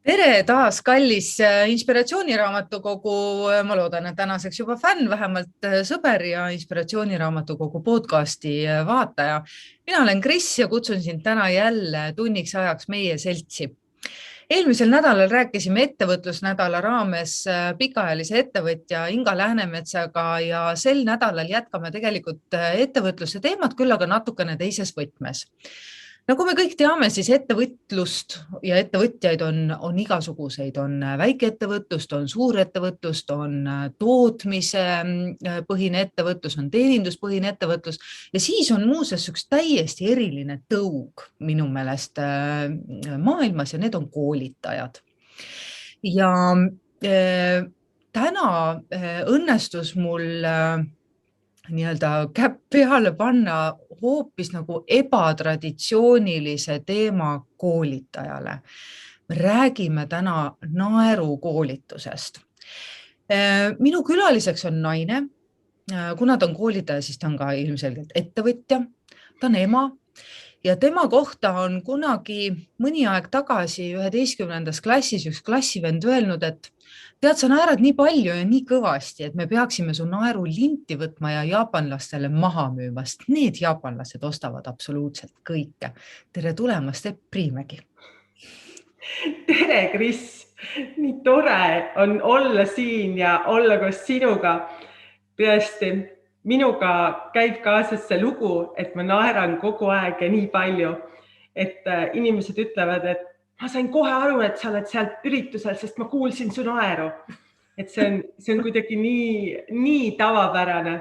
Tere taas, kallis Inspiratsiooniraamatukogu, ma loodan, et tänaseks juba fänn, vähemalt sõber ja Inspiratsiooniraamatukogu podcasti vaataja. Mina olen Kris ja kutsun sind täna jälle tunniks ajaks meie seltsi. Eelmisel nädalal rääkisime ettevõtlusnädala raames pikaajalise ettevõtja Inga Läänemetsaga ja sel nädalal jätkame tegelikult ettevõtluse teemat, küll aga natukene teises võtmes. Nagu me kõik teame, siis ettevõtlust ja ettevõtjaid on igasuguseid, on väikeettevõtlust, on suurettevõtlust, on tootmise põhine ettevõtlus, on teeninduspõhine ettevõtlus ja siis on muuseas üks täiesti eriline tõug minu meelest maailmas ja need on koolitajad. Ja täna õnnestus mul käpp peale panna hoopis nagu ebatraditsioonilise teema koolitajale. Me räägime täna naerukoolitusest. Minu külaliseks on naine. Kuna ta on koolitaja, siis ta on ka ilmselgelt ettevõtja. Ta on ema ja tema kohta on kunagi mõni aeg tagasi 11. klassis üks klassivend öelnud, et tead, sa naerad nii palju ja nii kõvasti, et me peaksime su naeru linti võtma ja jaapanlastele maha müüvast. Need jaapanlased ostavad absoluutselt kõike. Tere tulemast, Epp Priimägi. Tere, Kris. Nii tore on olla siin ja olla koos sinuga. Tõesti, minuga käib kaasas see lugu, et ma naeran kogu aeg ja nii palju, et inimesed ütlevad, et ma sain kohe aru, et sa oled sealt üritusel, sest ma kuulsin su naeru. Et see on kuidagi nii tavapärane.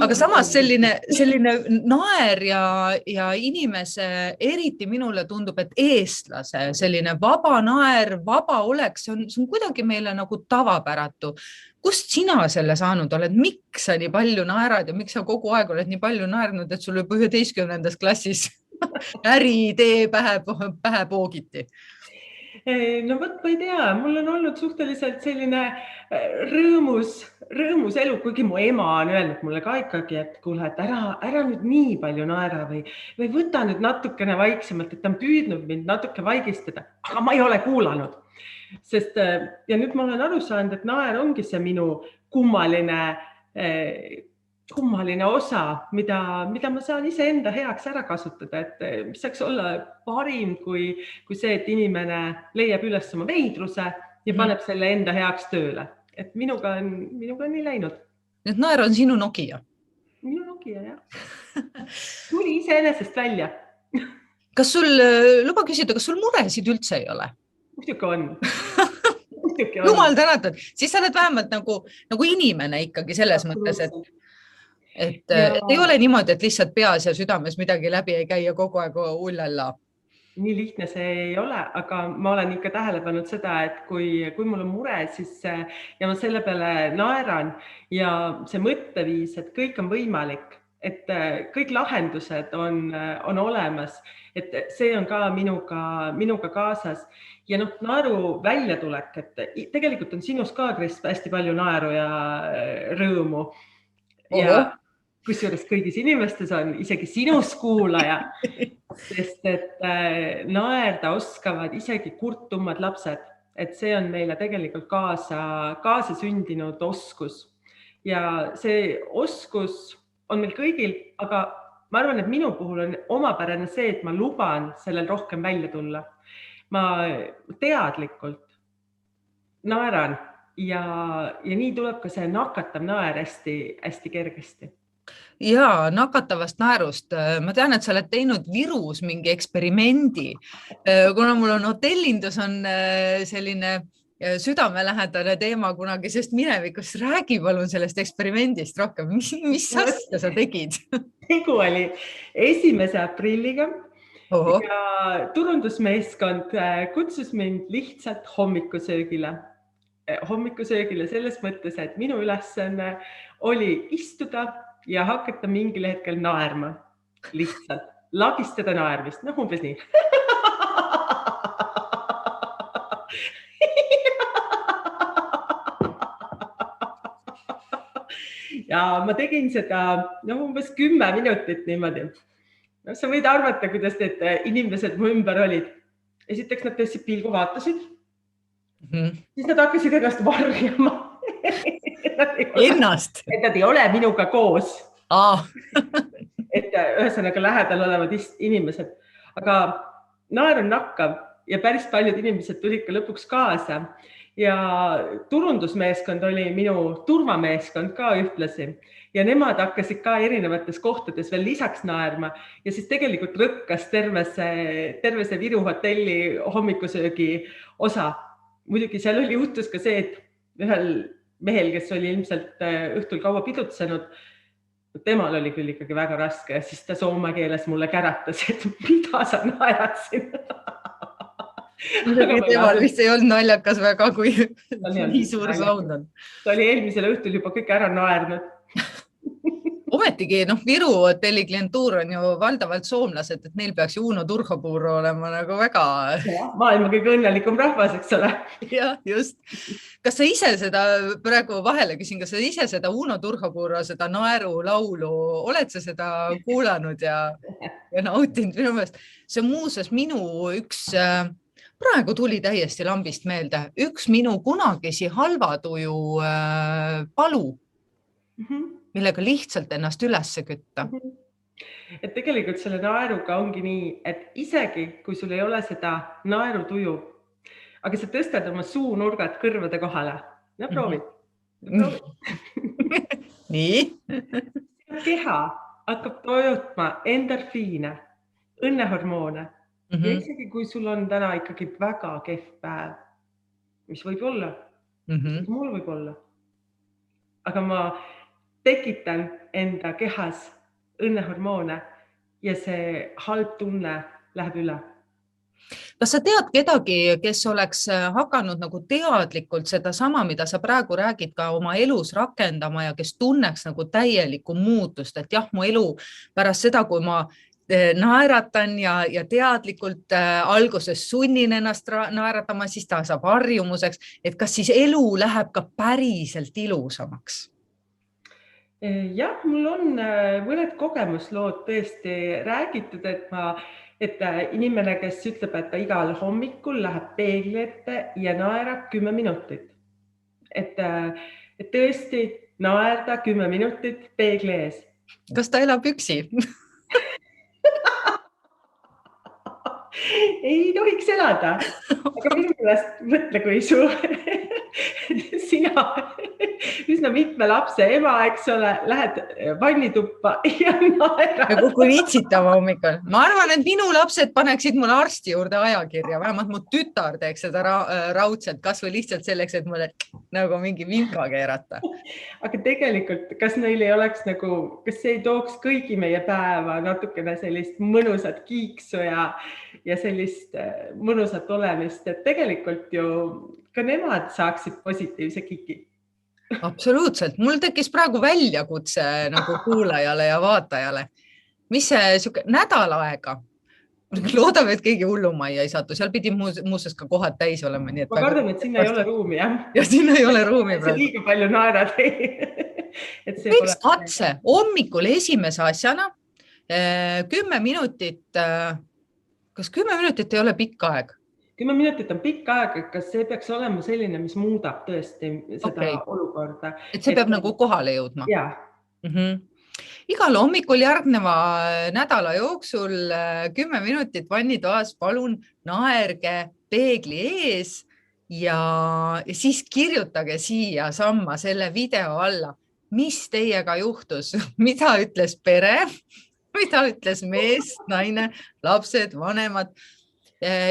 Aga samas selline naer ja inimese, eriti minule tundub, et eestlase, selline vaba naer, vaba oleks, see on kuidagi meile nagu tavapäratu. Kust sina selle saanud oled? Miks sa nii palju naerad ja miks sa kogu aeg oled nii palju naernud, et sul juba 11. klassis äriidee pähe poogiti? No võt, ma ei tea, mul on olnud suhteliselt selline rõõmus elu, kuigi mu ema on öelnud mulle ka ikkagi, et kuule, et ära nüüd nii palju naera või võta nüüd natukene vaiksemalt, et ta on püüdnud mind natuke vaigistada, aga ma ei ole kuulanud. Sest, ja nüüd ma olen aru saanud, et naer ongi see minu kummaline osa, mida ma saan iseenda heaks ära kasutada, et mis saaks olla parim kui see, et inimene leiab üles oma veidruse ja paneb selle enda heaks tööle. Et minuga on nii läinud. Nüüd naer on sinu Nokia? Minu Nokia, jah. Tuli iseenesest välja. Kas sul, luba küsida, kas sul muresid üldse ei ole? Muidugi on. Jumal tänatud. Siis sa oled vähemalt nagu inimene ikkagi selles mõttes, et ei ole niimoodi, et lihtsalt peas ja südames midagi läbi ei käi ja kogu aeg ullalla. Nii lihtne see ei ole, aga ma olen ikka tähele pannud seda, et kui mul on mure, siis ja ma selle peale naeran ja see mõtteviis, et kõik on võimalik, et kõik lahendused on olemas, et see on ka minuga kaasas. Ja naeru väljatulek, et tegelikult on sinus ka, Kris, hästi palju naeru ja rõõmu. Ja kusjuures kõigis inimestes on isegi sinus kuulaja, sest et naerda oskavad isegi kurtumad lapsed, et see on meile tegelikult kaasa sündinud oskus. Ja see oskus on meil kõigil, aga ma arvan, et minu puhul on omapärane see, et ma luban sellel rohkem välja tulla. Ma teadlikult naeran ja nii tuleb ka see nakatav naer hästi kergesti. Ja nakatavast naerust. Ma tean, et sa oled teinud Virus mingi eksperimendi. Kuna mul on hotellindus on selline südamelähedane teema kunagisest minevikust, räägi palun sellest eksperimendist rohkem. Mis asja sa tegid? Tegu oli 1. aprilliga ja turundusmeeskond kutsus mind lihtsalt hommikusöögile. Hommikusöögile selles mõttes, et minu ülesanne oli istuda ja hakata mingil hetkel naerma. Lihtsalt lagistada naermist. Umbes nii. Ja ma tegin seda umbes 10 minutit niimoodi. Sa võid arvata, kuidas need inimesed mu ümber olid. Esiteks nad tõesti pilgu vaatasid siis nad hakkasid ennast varjama. Ennast? Et nad ei ole minuga koos. Et ühesõnaga lähedal olevad inimesed. Aga naer on nakkav ja päris paljud inimesed tulid ka lõpuks kaasa. Ja turundusmeeskond oli minu turvameeskond ka ühtlasi. Ja nemad hakkasid ka erinevates kohtades veel lisaks naerma. Ja siis tegelikult rõkkas terve see Viru hotelli hommikusöögi osa. Muidugi seal juhtus ka see, et ühel mehel, kes oli ilmselt õhtul kaua pidutsenud, temal oli küll ikkagi väga raske ja siis ta soome keeles mulle käratas, et mida sa naerad siin. Temal vist ei olnud naljakas väga, kui nii suur sound on. Ta oli eelmisel õhtul juba kõik ära naernud. Ometigi, Viru hotelli klientuur on ju valdavalt soomlased, et neil peaks Uno Turhapuuro olema nagu väga... Maailma kõige õnnelikum rahvas, eks ole. Jah, just. Kas sa ise seda, praegu vahele küsin, kas sa ise seda Uno Turhapuuro, seda naerulaulu, oled sa seda kuulanud ja nautinud minu meelest? See on muuseas minu üks, praegu tuli täiesti lambist meelde, üks minu kunagisi halvatuju palu. Millega lihtsalt ennast ülesse kütta. Et tegelikult selle naeruga ongi nii, et isegi kui sul ei ole seda naerutuju, aga sa tõstad oma suunurgad kõrvade kohale. Ja proovid. Nii. Keha hakkab tootma endorfiine, õnnehormoone. Ja isegi kui sul on täna ikkagi väga kehv päev, mis võib olla, mul võib olla. Aga ma tekitan enda kehas õnnehormoone ja see halb tunne läheb üle. Kas sa tead kedagi, kes oleks hakanud nagu teadlikult seda sama, mida sa praegu räägid ka oma elus rakendama ja kes tunneks nagu täielikku muutust, et jah, mu elu pärast seda, kui ma naeratan ja teadlikult alguses sunnin ennast naeratama, siis ta saab harjumuseks, et kas siis elu läheb ka päriselt ilusamaks? Jah, mul on mõned kogemuslood tõesti räägitud, et inimene, kes ütleb, et ta igal hommikul läheb peegli ette ja naerab 10 minutit. Et tõesti naerda 10 minutit peegli ees. Kas ta elab üksi? Ei tohiks elada. Aga minu meelest mõtle, kui sina üsna mitme lapse ema, eks ole, lähed vannituppa ja naerad. Ja kuhu vitsitama hommikul. Ma arvan, et minu lapsed paneksid mulle arsti juurde ajakirja, vähemalt mu tütar teeks seda raudselt, kas või lihtsalt selleks, et mulle nagu mingi vinka keerata. Aga tegelikult, kas neil ei oleks nagu, kas see ei tooks kõigi meie päeva natukene sellist mõnusat kiiksu ja sellist mõnusat olemist, et tegelikult ju ka nemad saaksid positiivse kiki. Absoluutselt. Mul tekkis praegu väljakutse nagu kuulajale ja vaatajale. Mis see nädal aega? Loodame, et keegi hullumajja ei satu. Seal pidi muuseas ka kohad täis olema. Ma kardan, et sinna ei ole ruumi, jah? Ja sinna ei ole ruumi. See liiga palju naerad. Võiks katse. Hommikul esimese asjana 10 minutit. Kas 10 minutit ei ole pikk aeg? 10 minutit on pikk aeg, kas see peaks olema selline, mis muudab tõesti seda olukorda. Et see peab nagu kohale jõudma? Jaa. Igal hommikul järgneva nädala jooksul 10 minutit vannitoas, palun naerge peegli ees ja siis kirjutage siia samma selle video alla, mis teiega juhtus, mida ütles pere, mida ütles mees, naine, lapsed, vanemad.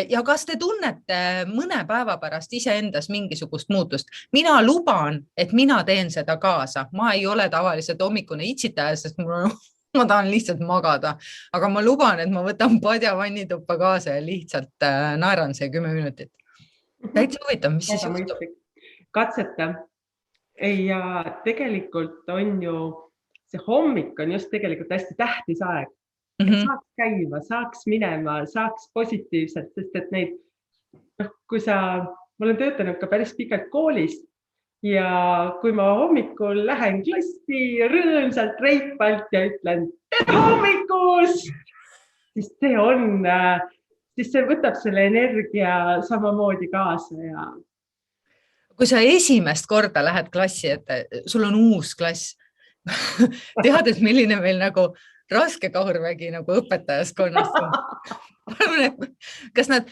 Ja kas te tunnete mõne päeva pärast iseendas mingisugust muutust? Mina luban, et mina teen seda kaasa. Ma ei ole tavaliselt hommikune itsitaja, sest ma tahan lihtsalt magada. Aga ma luban, et ma võtan padja vannituppa kaasa ja lihtsalt naeran see 10 minutit. Täitsa huvitav, mis siis juhtub? Katseta. Ja tegelikult on ju, see hommik on just tegelikult hästi tähtis aeg. Saaks käima, saaks minema, saaks positiivselt, sest et neid, kui ma olen töötanud ka päris pikalt koolis ja kui ma hommikul lähen klassi rõõmsalt reipalt ja ütlen tere hommikust, siis see võtab selle energia samamoodi kaasa ja kui sa esimest korda lähed klassi ette, sul on uus klass, teades, milline meil nagu raske kahurvägi nagu õpetajaskonnast on. Kas nad,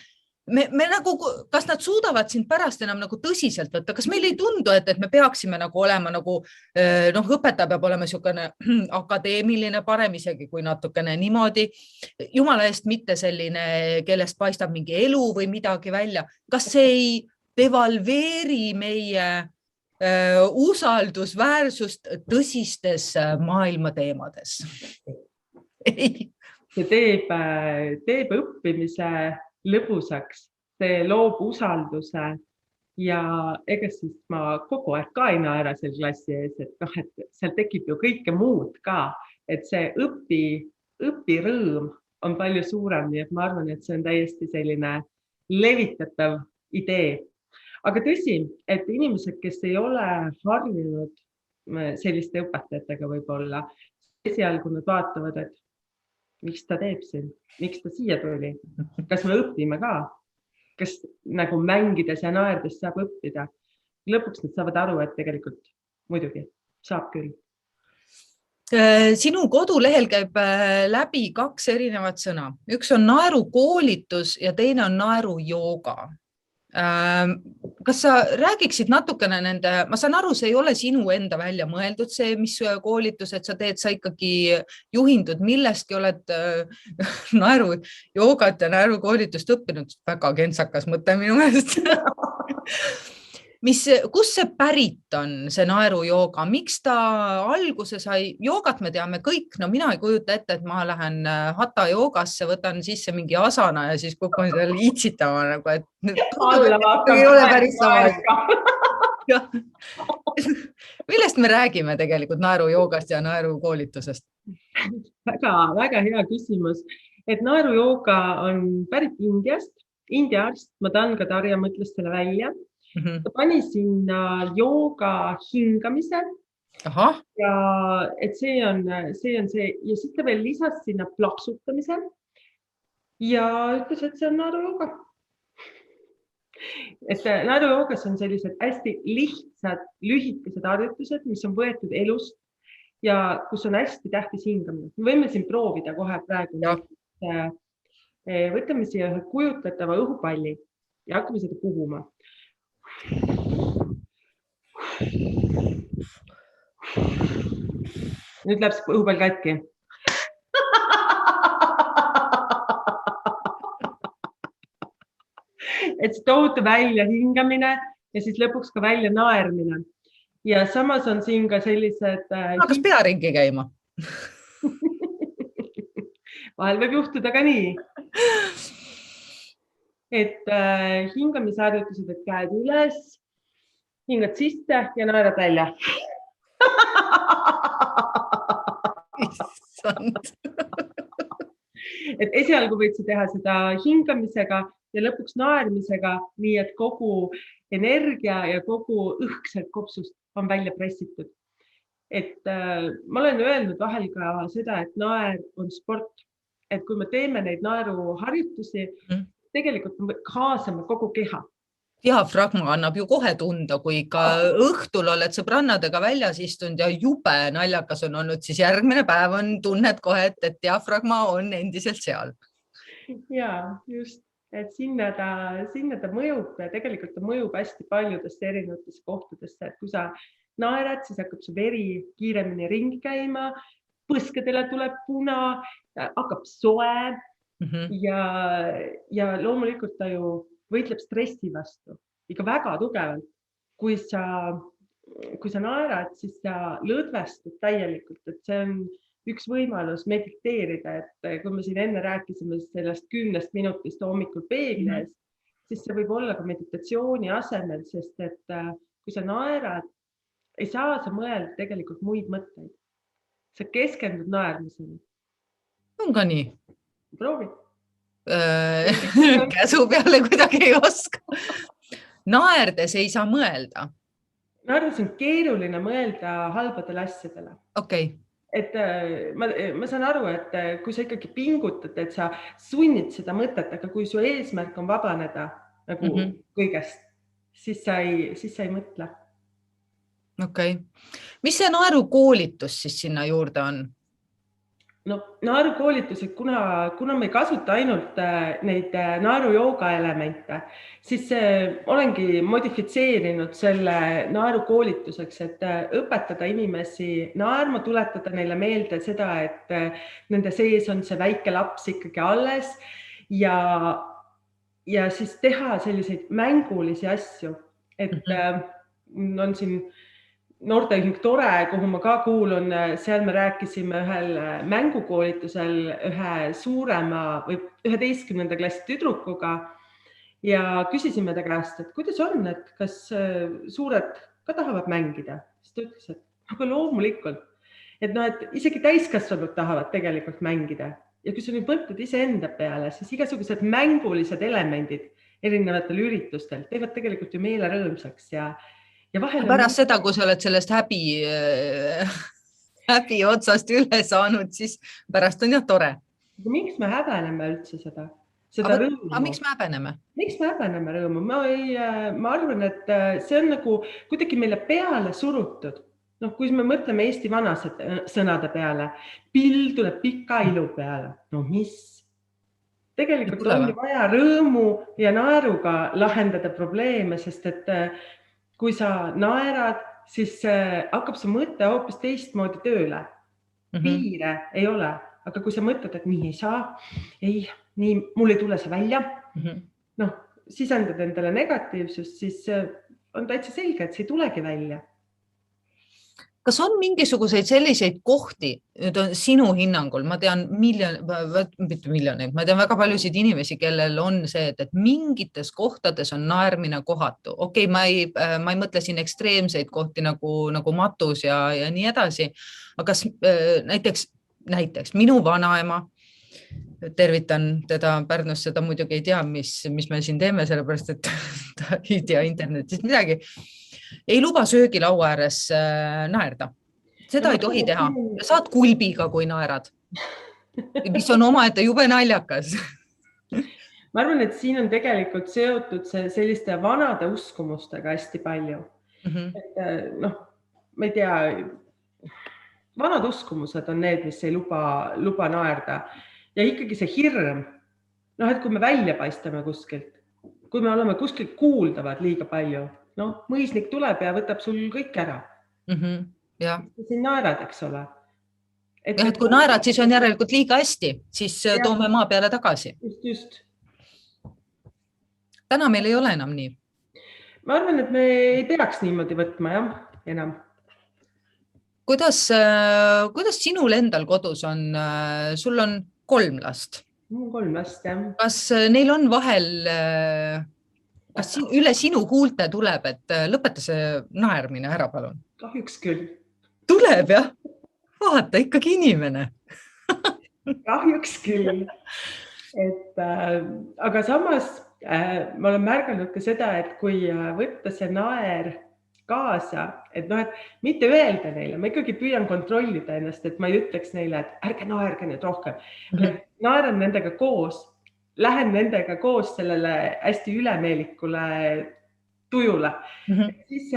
me nagu, kas nad suudavad sind pärast enam nagu tõsiselt võtta? Kas meil ei tundu, et me peaksime nagu olema nagu, õpetaja peab olema niisugune akadeemiline, parem isegi kui natukene niimoodi. Jumala eest mitte selline, kellest paistab mingi elu või midagi välja. Kas see ei devalveeri meie usaldusväärsust tõsistes maailma teemades? See teeb õppimise lõbusaks, see loob usalduse ja ega siis ma kogu aeg ka ei naera seal klassi ees, et seal tekib ju kõike muud ka, et see õpirõõm on palju suurem, nii et ma arvan, et see on täiesti selline levitatav idee. Aga tõsi, et inimesed, kes ei ole harjunud selliste õpetajatega võib-olla, esialgu nad vaatavad, et miks ta teeb siin, miks ta siia tuli, kas me õpime ka, kas nagu mängides ja naerdes saab õppida. Lõpuks nad saavad aru, et tegelikult muidugi saab küll. Sinu kodulehel käib läbi 2 erinevat sõna. Üks on naerukoolitus ja teine on naerujooga. Kas sa räägiksid natukene nende, ma saan aru, see ei ole sinu enda välja mõeldud, see, mis koolitused sa teed, sa ikkagi juhindud, millestki oled naerujoogat ja naerukoolitust õppinud, väga kentsakas mõte minu meelest. Kus see pärit on, see naerujooga? Miks ta alguse sai? Joogat me teame kõik, no mina ei kujuta ette, et ma lähen hatha joogasse, võtan sisse mingi asana ja siis kukun seal iitsitama, nagu, et ei ole päris sama. Millest me räägime tegelikult naerujoogast ja naerukoolitusest? Väga hea küsimus, et naerujooga on pärit Indiast. India arst Madanka Darja mõtles selle välja. Ta pani sinna jooga hingamise. Aha. Ja et see on see ja siis ta veel lisas sinna plaksutamise ja ütles, et see on naerujooga. Et naerujoogas on sellised hästi lihtsad, lühikesed harjutused, mis on võetud elust ja kus on hästi tähtis hingamine. Me võime siin proovida kohe praegu. Võtame siia ühe kujutatava õhupalli ja hakkame seda puhuma. Nüüd läheb see õhupall katki. Et see tohutu välja hingamine ja siis lõpuks ka välja naermine. Ja samas on siin ka sellised... Kas pearingi käima? Vahel võib juhtuda ka nii. Et hingamisharjutused, et käed üles, hingad sisse ja naerad välja. Et esialgu võid sa teha seda hingamisega ja lõpuks naermisega, nii et kogu energia ja kogu õhk sealt kopsust on välja pressitud. Et ma olen öelnud vahel ka seda, et naer on sport. Et kui me teeme neid naeruharjutusi, tegelikult kaasame kogu keha. Diafragma annab ju kohe tunda, kui ka õhtul oled sõbrannadega väljas istunud ja jube naljakas on olnud, siis järgmine päev on tunned kohe, et diafragma on endiselt seal. Ja, just. Et sinna ta mõjub ja tegelikult ta mõjub hästi paljudesse erinevatesse kohtadesse. Et kui sa naerad, siis hakkab su veri kiiremini ringi käima, põskedele tuleb puna, hakkab soe. Ja loomulikult ta ju võitleb stressi vastu ikka väga tugevalt. Kui sa naerad, siis sa lõdvestud täielikult, et see on üks võimalus mediteerida, et kui me siin enne rääkisime sellest 10 minutist hommikul peegles, siis see võib olla ka meditatsiooni asemel, sest et kui sa naerad, ei saa sa mõelda tegelikult muid mõtteid. Sa keskendud naermisele. On ka nii? Proovi. Käsu peale kuidagi ei oska. Naerdes ei saa mõelda. Naerdes on keeruline mõelda halbadele asjadele. Okei. Et ma saan aru, et kui sa ikkagi pingutad, et sa sunnid seda mõtet, aga kui su eesmärk on vabaneda nagu kõigest, siis sa ei mõtle. Okei. Mis see naerukoolitus siis sinna juurde on? No naerukoolitused, kuna me ei kasuta ainult neid naerujooga elemente, siis olengi modifitseerinud selle naerukoolituseks, et õpetada inimesi naerma, tuletada neile meelde seda, et nende sees on see väike laps ikkagi alles ja siis teha selliseid mängulisi asju, et on siin noorteühing Tore, kuhu ma ka kuulun, seal me rääkisime ühel mängukoolitusel ühe suurema või 11. klassi tüdrukuga ja küsisime ta käest, et kuidas on, et kas suured ka tahavad mängida. Siis ta ütles, et aga loomulikult, et isegi täiskasvanud tahavad tegelikult mängida. Ja kui sa nüüd mõtled iseenda peale, siis igasugused mängulised elemendid erinevatel üritustel teevad tegelikult ju meele rõõmsaks ja pärast seda, kui sa oled sellest häbi otsast üle saanud, siis pärast on jah tore. Miks me häbeneme üldse seda rõõmu? Aga miks me häbeneme? Miks me häbeneme rõõmu? Ma arvan, et see on nagu kuidagi meile peale surutud. Kui me mõtleme Eesti vanasõnade peale, pill tuleb pika ilu peale. No mis? Tegelikult on vaja rõõmu ja naeruga lahendada probleeme, sest et kui sa naerad, siis hakkab see mõte hoopis teistmoodi tööle. Piire ei ole, aga kui sa mõtled, et nii ei saa, nii mul ei tule see välja, sisendad endale negatiivsust, siis on täitsa selge, et see ei tulegi välja. Kas on mingisuguseid selliseid kohti, nüüd on sinu hinnangul, ma tean miljoneid, ma tean väga paljusid inimesi, kellel on see, et mingites kohtades on naermine kohatu. Okei, ma ei mõtle siin ekstreemseid kohti nagu matus ja nii edasi, aga kas näiteks minu vanaema, tervitan teda Pärnus, seda muidugi ei tea, mis me siin teeme, sellepärast, et ta ei tea internetist midagi, ei luba söögilaua ääres naerda. Seda ei tohi teha. Saad kulbiga, kui naerad. Mis on omaette jube naljakas. Ma arvan, et siin on tegelikult seotud selliste vanade uskumustega hästi palju. Ma ei tea, vanad uskumused on need, mis ei luba naerda. Ja ikkagi see hirm, et kui me välja paistame kuskilt, kui me oleme kuskilt kuuldavad liiga palju, mõisnik tuleb ja võtab sul kõik ära. Siin naerad, eks ole. Et kui naerad, siis on järelikult liiga hästi, siis toome maa peale tagasi. Just. Täna meil ei ole enam nii. Ma arvan, et me ei peaks niimoodi võtma enam. Kuidas sinul endal kodus on? Sul on 3 last. Mul on 3 last, jah. Kas neil on vahel... Kas üle sinu huulte tuleb, et lõpeta see naermine ära, palun? Kahjuks küll. Tuleb, jah? Vaata, ikkagi inimene. Kahjuks küll. Aga samas ma olen märganud ka seda, et kui võtta see naer kaasa, et mitte öelda neile, ma ikkagi püüan kontrollida ennast, et ma ei ütleks neile, et ärge naerge nüüd rohkem. Naeran nendega koos. Lähen nendega koos sellele hästi ülemeelikule tujule. Siis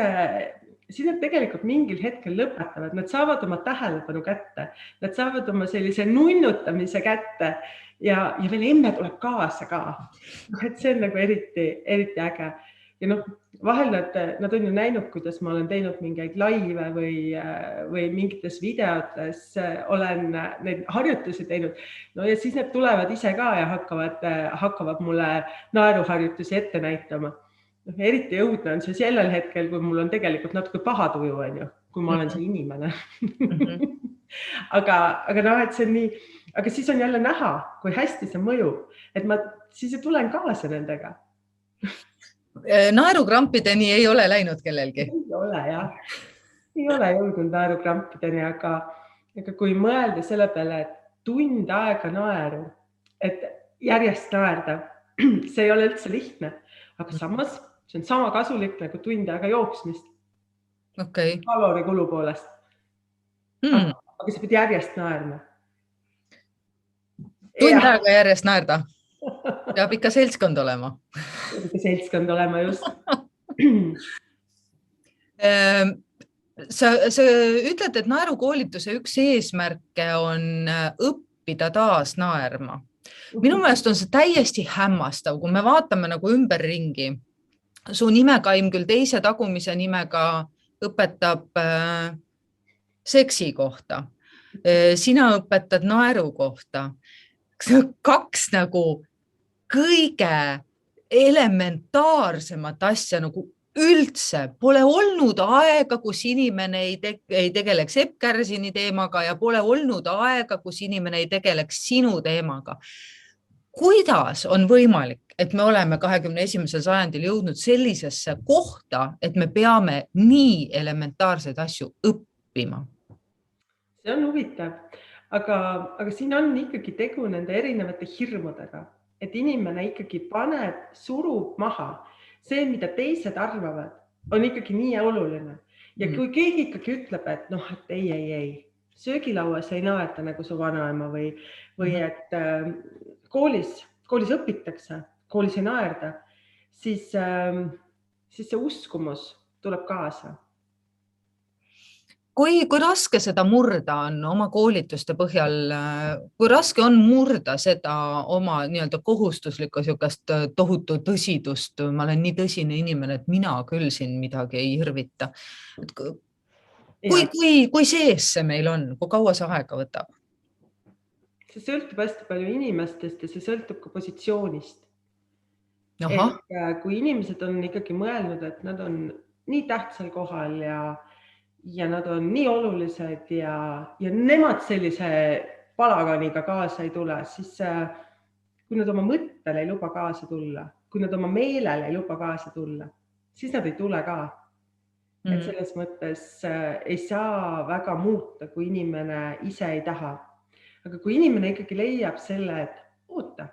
nad tegelikult mingil hetkel lõpetavad. Nad saavad oma tähelepanu kätte. Nad saavad oma sellise nunnutamise kätte ja veel emme tuleb kaasa ka. Et see on nagu eriti äge. Ja vahel nad on ju näinud, kuidas ma olen teinud mingeid laive või mingites videotes olen neid harjutusi teinud. Ja siis need tulevad ise ka ja hakkavad mulle naeruharjutusi ette näitama. Eriti õudne on see sellel hetkel, kui mul on tegelikult natuke paha tuju, kui ma olen see inimene. Aga et see on nii, aga siis on jälle näha, kui hästi see mõjub, et ma siis tulen kaasa nendega. Naerukrampideni ei ole läinud kellelgi? Ei ole, jah. Ei ole jõudnud naerukrampideni, aga kui mõelda selle peale, et tund aega naeru, et järjest naerda, see ei ole üldse lihtne, aga samas see on sama kasulik nagu tund aega jooksmist. Kalori kulu poolest. Aga sa pead järjest naerma. Tund aega järjest naerda? Peab ikka seltskond olema. Seltskond olema, just. Sa ütled, et naerukoolituse üks eesmärke on õppida taas naerma. Minu meelest on see täiesti hämmastav, kui me vaatame nagu ümberringi. Su nimekaim küll teise tagumise nimega õpetab seksi kohta. Sina õpetad naeru kohta. Kaks nagu kõige elementaarsemat asja nagu üldse. Pole olnud aega, kus inimene ei tegeleks Epp Kärsini teemaga ja pole olnud aega, kus inimene ei tegeleks sinu teemaga. Kuidas on võimalik, et me oleme 21. sajandil jõudnud sellisesse kohta, et me peame nii elementaarseid asju õppima? See on huvitav, aga siin on ikkagi tegu nende erinevate hirmudega, et inimene ikkagi surub maha. See, mida teised arvavad, on ikkagi nii oluline. Ja kui keegi ikkagi ütleb, et et ei, söögilauas ei naerda nagu su vanaema või et koolis õpitakse, koolis ei naerda, siis see uskumus tuleb kaasa. Kui raske seda murda on oma koolituste põhjal, kui raske on murda seda oma kohustuslikku tohutu tõsidust, ma olen nii tõsine inimene, et mina küll siin midagi ei hirvita. Kui sees see meil on, kui kaua see aega võtab? See sõltub hästi palju inimestest ja see sõltub ka positsioonist. Kui inimesed on ikkagi mõelnud, et nad on nii tähtsal kohal ja nad on nii olulised ja nemad sellise palaganiga kaasa ei tule, siis kui nad oma mõttele ei luba kaasa tulla, kui nad oma meelele ei luba kaasa tulla, siis nad ei tule ka. Et selles mõttes ei saa väga muuta, kui inimene ise ei taha. Aga kui inimene ikkagi leiab selle, et oota,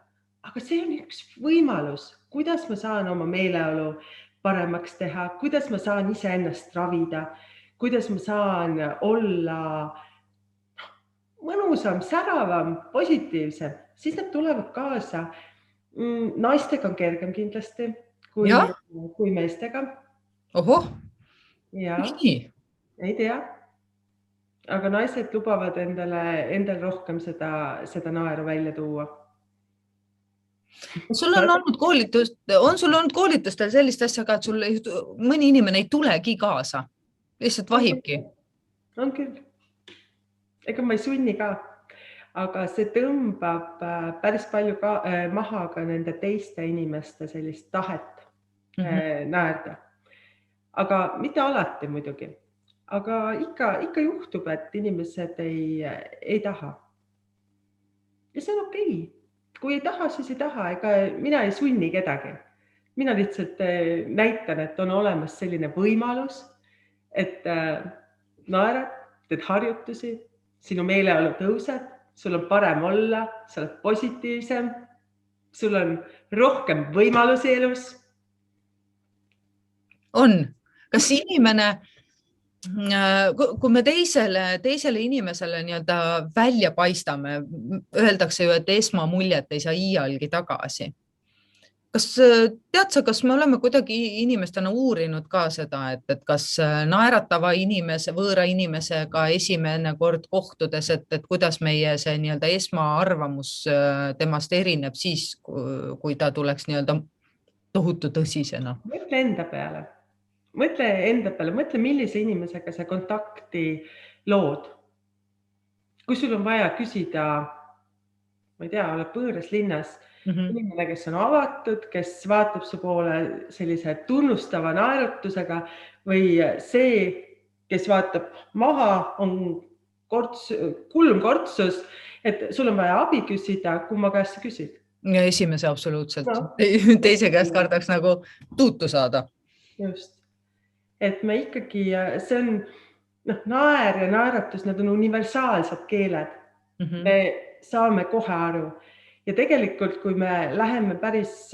aga see on üks võimalus, kuidas ma saan oma meeleolu paremaks teha, kuidas ma saan ise ennast ravida, kuidas ma saan olla mõnusam, säravam, positiivsem, siis nad tulevad kaasa. Naistega on kergem kindlasti kui meestega. Ohoh, nii? Ei tea. Aga naised lubavad endal rohkem seda naeru välja tuua. Sul on olnud koolitustel sellist asja ka, et sul mõni inimene ei tulegi kaasa? Lihtsalt vahibki. On küll. Ega ma ei sunni ka, aga see tõmbab päris palju maha ka nende teiste inimeste sellist tahet naerda. Aga mitte alati muidugi. Aga ikka juhtub, et inimesed ei taha. Ja see on okei. Kui ei taha, siis ei taha. Ega mina ei sunni kedagi. Mina lihtsalt näitan, et on olemas selline võimalus, et naerad, teed harjutusi, sinu meeleolu tõuseb, sul on parem olla, sa oled positiivsem, sul on rohkem võimalusi elus. On. Kas inimene, kui me teisele inimesele välja paistame, öeldakse ju, et esmamuljet ei saa iialgi tagasi. Kas tead sa, kas me oleme kuidagi inimestena uurinud ka seda, et kas naeratava võõra inimesega esimene kord kohtudes, et kuidas meie see esmaarvamus temast erineb siis, kui ta tuleks tohutu tõsisena? Mõtle enda peale, mõtle, millise inimesega sa kontakti lood. Kui sul on vaja küsida, ma ei tea, oled võõras linnas, inimene, kes on avatud, kes vaatab su poole sellise tunnustava naerutusega või see, kes vaatab maha, on kulm kortsus, et sul on vaja abi küsida, kumma käest sa küsid? Ja esimese absoluutselt. Teise käest kardaks nagu tuutu saada. Just. Et me ikkagi, see on naer ja naeratus, need on universaalsed keeled. Me saame kohe aru. Ja tegelikult, kui me läheme päris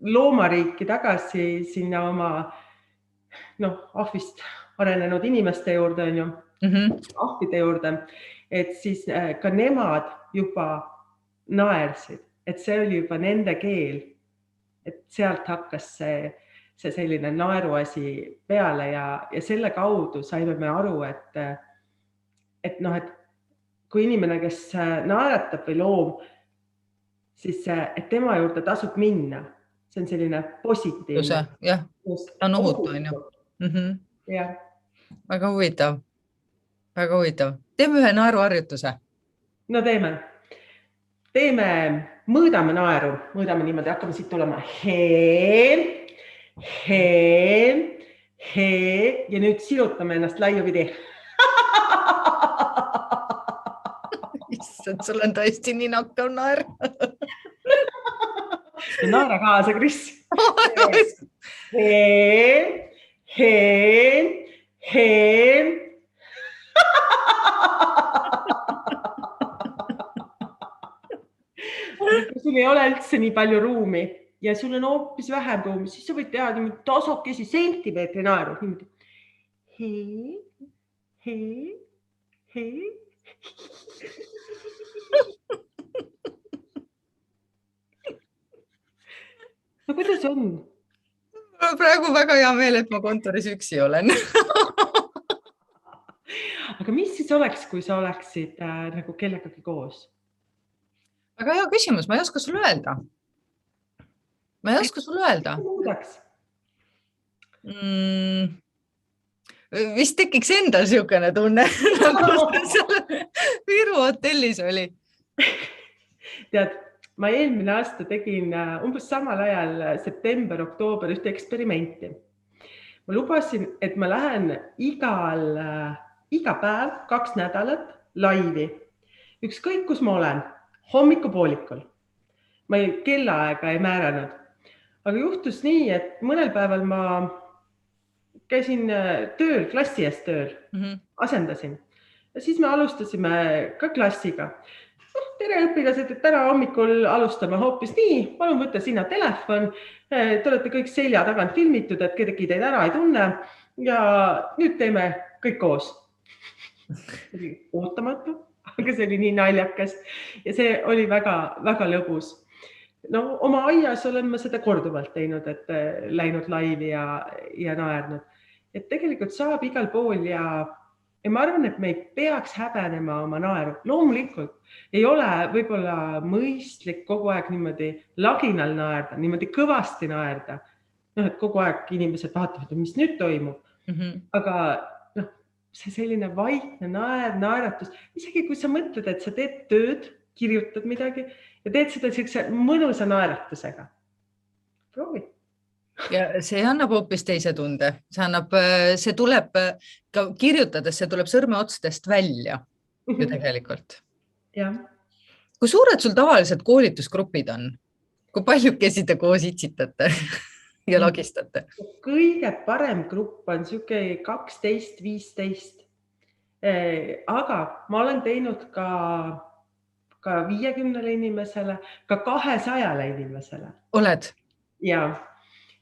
loomariiki tagasi sinna oma ahvist arenenud inimeste juurde, ahvide juurde, et siis ka nemad juba naersid, et see oli juba nende keel, et sealt hakkas see see selline naeruasi peale ja selle kaudu saime me aru, et kui inimene, kes naeratab või loom, siis et tema juurde tasub minna. See on selline positiivne. Jah, ta on ohutu, on ju. Jah. Väga huvitav. Väga huvitav. Teeme ühe naeruharjutuse. No teeme, mõõdame naeru, mõõdame niimoodi, hakkame siit tulema. He, ja nüüd sirutame ennast laiupidi. Issand, sul on tõesti nii nakkav naer. Naera kaasa, Kris. He. Kui sul ei ole üldse nii palju ruumi ja sul on hoopis vähem ruumi, siis sa võid teha niimoodi tasakesi sentimeetri naeru. He. No kuidas on? Praegu väga hea meel, et ma kontoris üksi olen. Aga mis siis oleks, kui sa oleksid nagu kellegagi koos? Väga hea küsimus, ma ei oska sulle öelda. Muudaks? Vist tekiks endal siukene tunne, nagu seal Viru hotellis oli. Tead, ma eelmine aasta tegin umbes samal ajal september-oktoober ühte eksperimenti. Ma lubasin, et ma lähen iga päev 2 nädalat laivi. Ükskõik, kus ma olen, hommikupoolikul. Ma kellaaega ei määranud. Aga juhtus nii, et mõnel päeval ma käisin tööl, klassi ees tööl, asendasin. Ja siis me alustasime ka klassiga. Tere õpilased, et täna hommikul alustame hoopis nii. Palun võtta sinna telefon. Te olete kõik selja tagant filmitud, et kedagi teid ära ei tunne. Ja nüüd teeme kõik koos. See oli ootamatu, aga see oli nii naljakas. Ja see oli väga, väga lõbus. No, oma aias olen ma seda korduvalt teinud, et läinud laivi ja naernud. Et tegelikult saab igal pool ja ma arvan, et me ei peaks häbenema oma naeru. Loomulikult ei ole võib-olla mõistlik kogu aeg niimoodi laginal naerda, niimoodi kõvasti naerda. No, et kogu aeg inimesed vaatavad, mis nüüd toimub. Aga see selline vaikne naeratus, isegi kui sa mõtled, et sa teed tööd, kirjutad midagi ja teed seda sellise mõnusa naeratusega. Proovi. Ja see annab hoopis teise tunde. See tuleb ka kirjutades, see tuleb sõrmeotstest välja ju tegelikult. Jah. Kui suured sul tavaliselt koolitusgrupid on? Kui paljukesi te koos itsitate ja lagistate? Kõige parem grupp on siuke 12-15. Aga ma olen teinud ka 50 inimesele, ka 200 inimesele. Oled? Ja,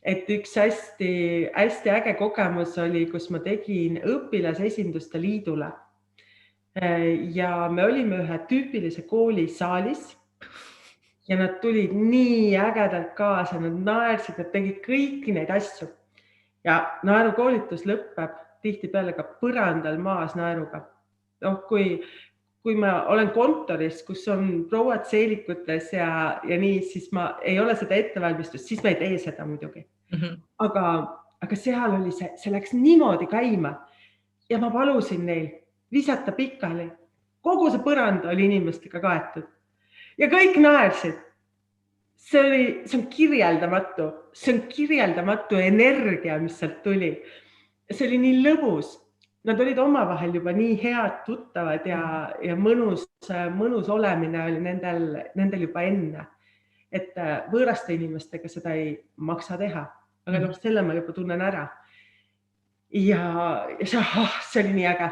et üks hästi äge kogemus oli, kus ma tegin õpilasesinduste liidule. Ja me olime ühe tüüpilise kooli saalis ja nad tulid nii ägedalt kaasa, nad naersid, nad tegid kõiki neid asju. Ja naerukoolitus lõpeb tihtipeale ka põrandal maas naeruga. Kui ma olen kontoris, kus on prouad seelikutes ja nii, siis ma ei ole seda ettevalmistust, siis ma ei tee seda muidugi. Aga seal oli see läks niimoodi käima ja ma palusin neil visata pikali. Kogu see põrand oli inimestega kaetud ja kõik naersid. See on kirjeldamatu. See on kirjeldamatu energia, mis sealt tuli. See oli nii lõbus. Nad olid omavahel juba nii head tuttavad ja mõnus olemine oli nendel juba enne. Et võõraste inimestega seda ei maksa teha. Aga selle ma juba tunnen ära. Ja see oli nii äge.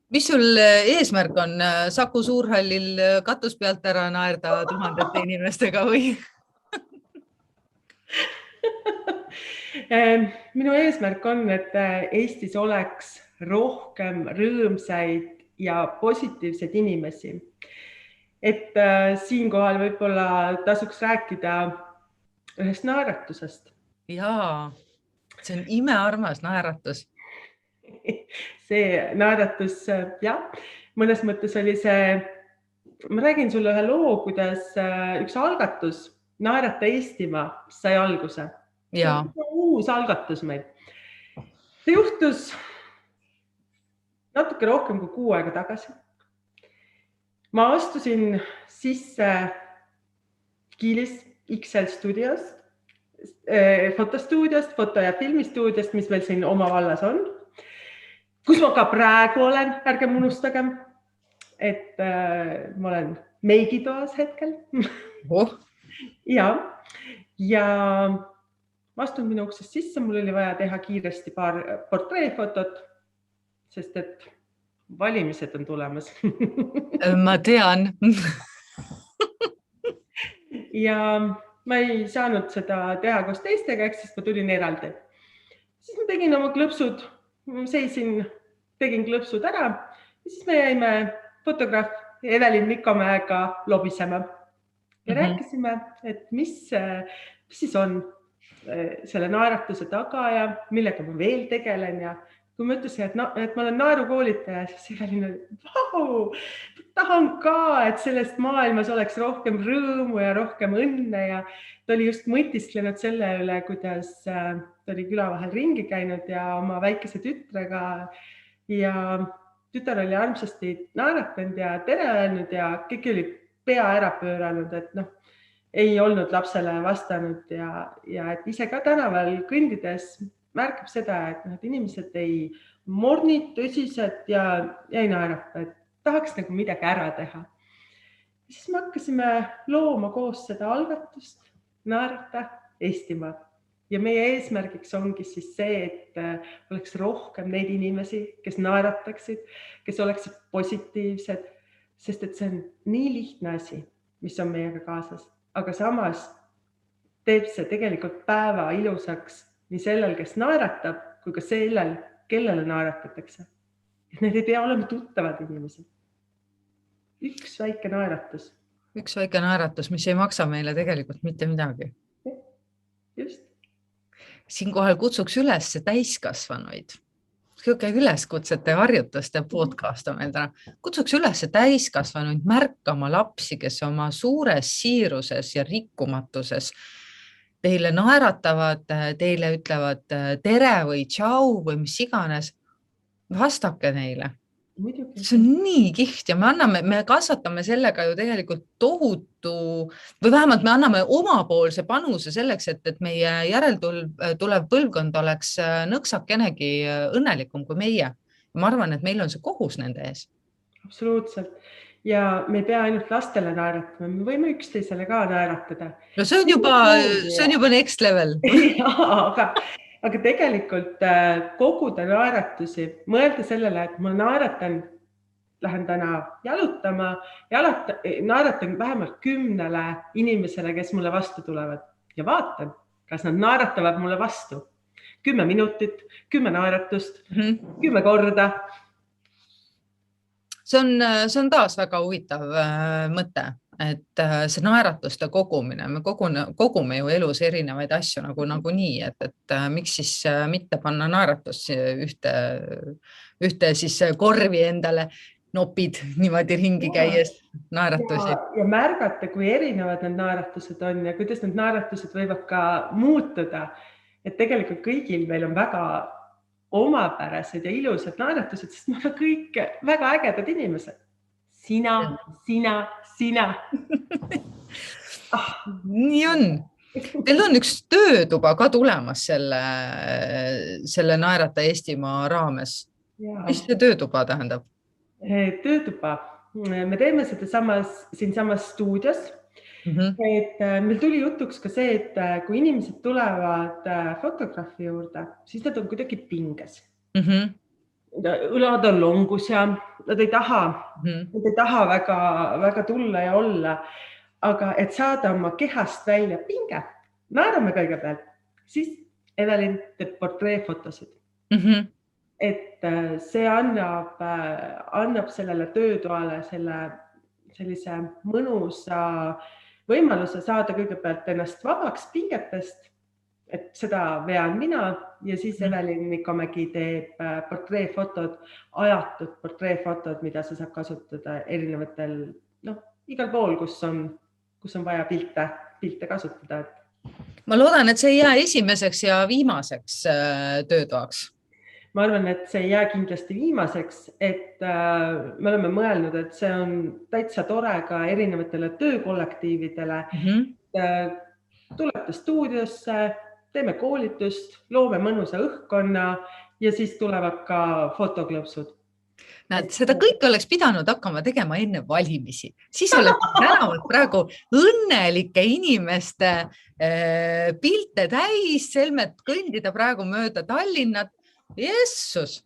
Mis sul eesmärk on? Saku Suurhallil katus pealt ära naerda 1000 inimestega või? Minu eesmärk on, et Eestis oleks rohkem rõõmsaid ja positiivseid inimesi. Et siinkohal võib-olla tasuks rääkida ühest naeratusest. Jaa, see on imearmas naeratus. See naeratus, jah, mõnes mõttes oli see, ma räägin sulle ühe loo, kuidas üks algatus Naerata Eestimaa sai alguse. See on uus algatus meil. See juhtus natuke rohkem kui 6 aega tagasi. Ma astusin sisse Kiilis XL stuudiost, fotostuudiost, foto- ja filmistuudiost, mis meil siin oma vallas on, kus ma ka praegu olen, ärgem unustagem, et ma olen meigitoas hetkel. Ja ma astun minu uksest sisse, mul oli vaja teha kiiresti paar portreefotot, sest et valimised on tulemas. Ma tean. Ja ma ei saanud seda teha koos teistega, eks siis ma tulin eraldi. Siis ma tegin oma klõpsud, seisin, tegin klõpsud ära ja siis me jäime fotograaf Evelin Mikomäega lobisema. Ja rääkisime, et mis siis on selle naeratuse taga ja millega ma veel tegelen ja kui ma ütlesin, et ma olen naerukoolitaja, siis Evelin oli, vau, tahan ka, et sellest maailmas oleks rohkem rõõmu ja rohkem õnne ja ta oli just mõtisklenud selle üle, kuidas ta oli küla vahel ringi käinud ja oma väikese tütrega ja tütar oli armsasti naeratanud ja tere öelnud ja kõik oli pea ära pööranud, et ei olnud lapsele vastanud ja et ise ka tänaval kõndides märkab seda, et inimesed ei morni tõsiselt ja ei naerata, et tahaks nagu midagi ära teha. Ja siis me hakkasime looma koos seda algatust Naerata Eestimaa. Ja meie eesmärgiks ongi siis see, et oleks rohkem neid inimesi, kes naerataksid, kes oleksid positiivsed, sest et see on nii lihtne asi, mis on meiega kaasas, aga samas teeb see tegelikult päeva ilusaks nii sellel, kes naeratab, kui ka sellel, kellele naeratatakse. Et need ei pea olema tuttavad inimesed. Üks väike naeratus. Üks väike naeratus, mis ei maksa meile tegelikult mitte midagi. Just. Siinkohal kutsuks üles täiskasvanuid. Kõige üleskutsete ja harjutuste podcast on meil täna. Kutsuks üles täiskasvanuid märkama lapsi, kes oma suures siiruses ja rikkumatuses teile naeratavad, teile ütlevad tere või tšau või mis iganes. Vastake neile. See on nii kiht ja me kasvatame sellega ju tegelikult tohutu või vähemalt me anname omapoolse panuse selleks, et meie järeltulev põlvkond oleks nõksakenegi õnnelikum kui meie. Ma arvan, et meil on see kohus nende ees. Absoluutselt. Ja me ei pea ainult lastele naeratama, me võime üksteisele ka naeratada. No see on juba next level. Aga tegelikult koguda naeratusi, mõelda sellele, et ma naeratan, lähen täna jalutama, naeratan vähemalt 10 inimesele, kes mulle vastu tulevad ja vaatan, kas nad naeratavad mulle vastu. 10 minutit, 10 naeratust, 10 korda. See on taas väga huvitav mõte, et see naeratuste kogumine, me kogume ju elus erinevaid asju nagu nii, et miks siis mitte panna naeratus ühte siis korvi endale nopid niimoodi ringi käies naeratusi. Ja märgata, kui erinevad need naeratused on ja kuidas need naeratused võivad ka muutuda, et tegelikult kõigil meil on väga omapärased ja ilusad naeratused, sest me oleme kõik väga ägedad inimesed. Sina. Nii on. Teil on üks töötuba ka tulemas selle Naerata Eestimaa raames. Mis see töötuba tähendab? Töötuba. Me teeme seda siinsamas stuudios. Et meil tuli jutuks ka see, et kui inimesed tulevad fotograafi juurde, siis nad on kuidagi pinges. Õlad on longus ja nad ei taha väga tulla ja olla. Aga et saada oma kehast välja pinge, naerame kõigepealt, siis Evelin teeb portreefotosid. Et see annab sellele töötoale sellise mõnusa võimaluse saada kõigepealt ennast vabaks pingetest et seda vean mina ja siis Evelin Nikomägi teeb portreefotod, ajatud portreefotod, mida sa saab kasutada erinevatel, igal pool, kus on vaja pilte kasutada. Ma loodan, et see ei jää esimeseks ja viimaseks töötoaks. Ma arvan, et see ei jää kindlasti viimaseks, et me oleme mõelnud, et see on täitsa tore ka erinevatele töökollektiividele. Tulete stuudiosse, teeme koolitust, loome mõnusa õhkkonna ja siis tulevad ka fotoklõpsud. Näed, seda kõike oleks pidanud hakkama tegema enne valimisi. Siis oleks tänavad praegu õnnelike inimeste pilte täis, selmet kõndida praegu mööda Tallinnat. Jessus!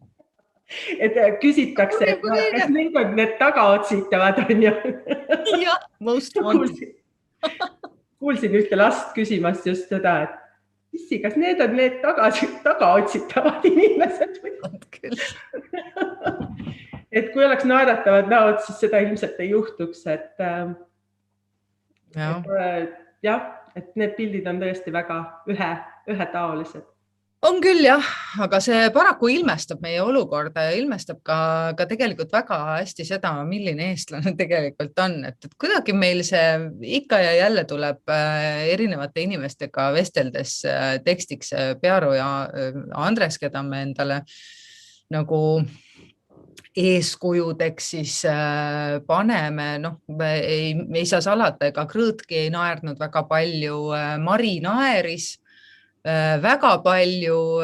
Et küsitakse, et kas need tagaotsitavad on ju. Jah, most wanted. Kuulsin ühte last küsimast just seda, et issi, kas need on need tagaotsitavad inimesed? Et kui oleks naeratavad näod, siis seda ilmselt ei juhtuks. Et need pildid on tõesti väga ühetaolised. On küll jah, aga see paraku ilmestab meie olukorda ja ilmestab ka tegelikult väga hästi seda, milline eestlane tegelikult on. Et kuidagi meil see ikka ja jälle tuleb erinevate inimestega vesteldes tekstiks Pearu ja Andres, keda me endale nagu eeskujudeks siis paneme. Ei saa salata, ega Krõõtki ei naernud väga palju, Mari naeris väga palju,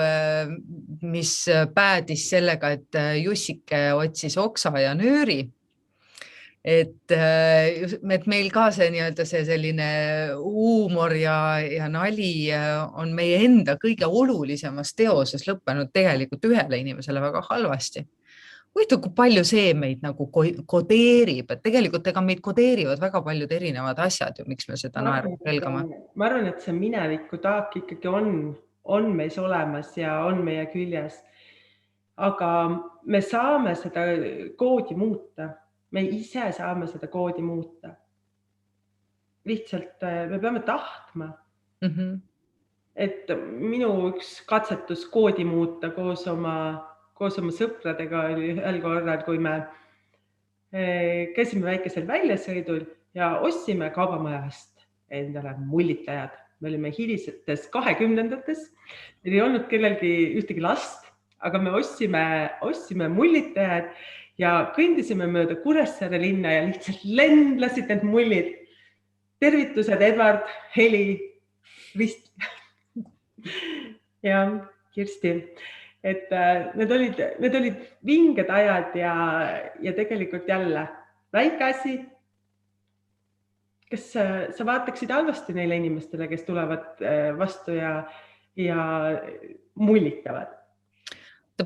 mis päädis sellega, et Jussike otsis oksa ja nööri. Et meil ka see selline huumor ja nali on meie enda kõige olulisemas teoses lõppenud tegelikult ühele inimesele väga halvasti. Huvitav, kui palju see meid nagu kodeerib, et tegelikult ega meid kodeerivad väga paljud erinevad asjad, miks me seda naeru pelgame. Ma arvan, et see mineviku taak ikkagi on meis olemas ja on meie küljes. Aga me saame seda koodi muuta. Me ise saame seda koodi muuta. Lihtsalt me peame tahtma. Et minu üks katsetus koodi muuta koos oma sõpradega oli ühel korral, kui me käisime väikesel väljasõidul ja ostsime kaubamajast endale mullitajad. Me olime hilisetes 20-ndates, meil ei olnud kellelgi ühtegi last, aga me ostsime mullitajad ja kõndisime mööda Kuressaare linna ja lihtsalt lendlasid need mullid. Tervitused, Edvard, Heli, Vist ja Kirsti. Et need olid vinged ajad ja tegelikult jälle väike asi. Kas sa vaataksid halvasti neile inimestele, kes tulevad vastu ja mullitavad?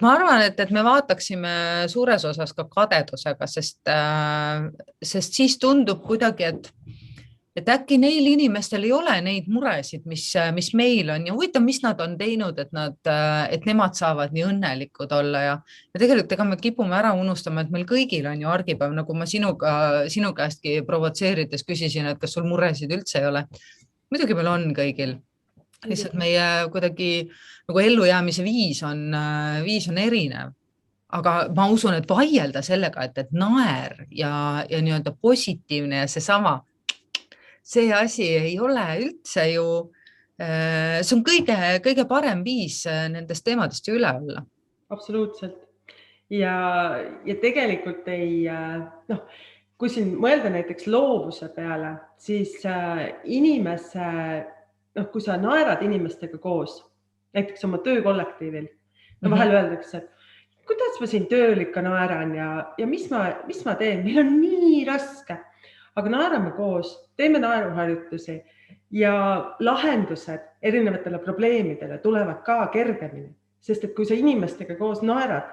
Ma arvan, et me vaataksime suures osas ka kadedusega, sest siis tundub kuidagi, et äkki neil inimestel ei ole neid muresid, mis meil on ja huvitav, mis nad on teinud, et nemad saavad nii õnnelikud olla ja tegelikult ega me kipume ära unustama, et meil kõigil on ju argipäev, nagu ma sinu käestki provotseerides küsisin, et kas sul muresid üldse ei ole. Muidugi meil on kõigil. Lihtsalt meie kuidagi nagu ellujäämise viis on erinev. Aga ma usun, et vaielda sellega, et naer ja nii-öelda positiivne ja see asi ei ole üldse ju, see on kõige parem viis nendest teemadest üle olla. Absoluutselt. Ja tegelikult kui siin mõelda näiteks loovuse peale, siis kui sa naerad inimestega koos, näiteks oma töökollektiivil, vahel öeldakse, et kuidas ma siin tööl ikka naeran ja mis ma teen, meil on nii raske. Aga naerame koos, teeme naeruharjutusi ja lahendused erinevatele probleemidele tulevad ka kergemini. Sest et kui sa inimestega koos naerad,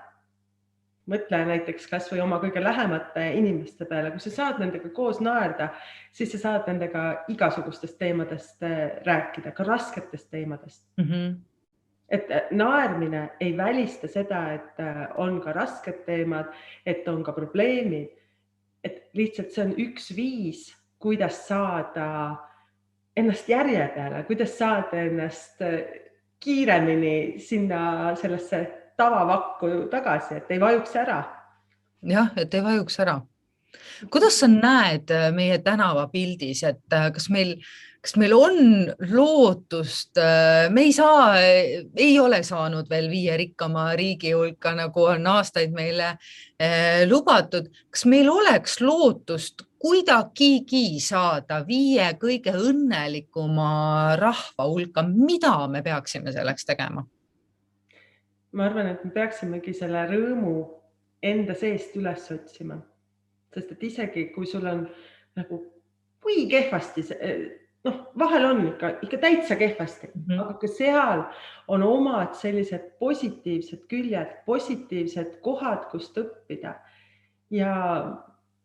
mõtle näiteks kas või oma kõige lähemate inimeste peale, kui sa saad nendega koos naerda, siis sa saad nendega igasugustest teemadest rääkida, ka rasketest teemadest. Et naermine ei välista seda, et on ka rasked teemad, et on ka probleemid. Et lihtsalt see on üks viis, kuidas saada ennast järje peale, kuidas saada ennast kiiremini sinna sellesse tavavakku tagasi, et ei vajuks ära. Jah, et ei vajuks ära. Kuidas sa näed meie tänavapildis, et kas meil on lootust, me ei ole saanud veel 5 rikkama riigi hulka, nagu on aastaid meile lubatud. Kas meil oleks lootust kuidagigi saada 5 kõige õnnelikuma rahva hulka? Mida me peaksime selleks tegema? Ma arvan, et me peaksimegi selle rõõmu enda seest üles otsima. Sest et isegi kui sul on nagu kui kehvasti, vahel on ikka täitsa kehvasti, aga ka seal on omad sellised positiivsed küljed, positiivsed kohad, kust õppida. Ja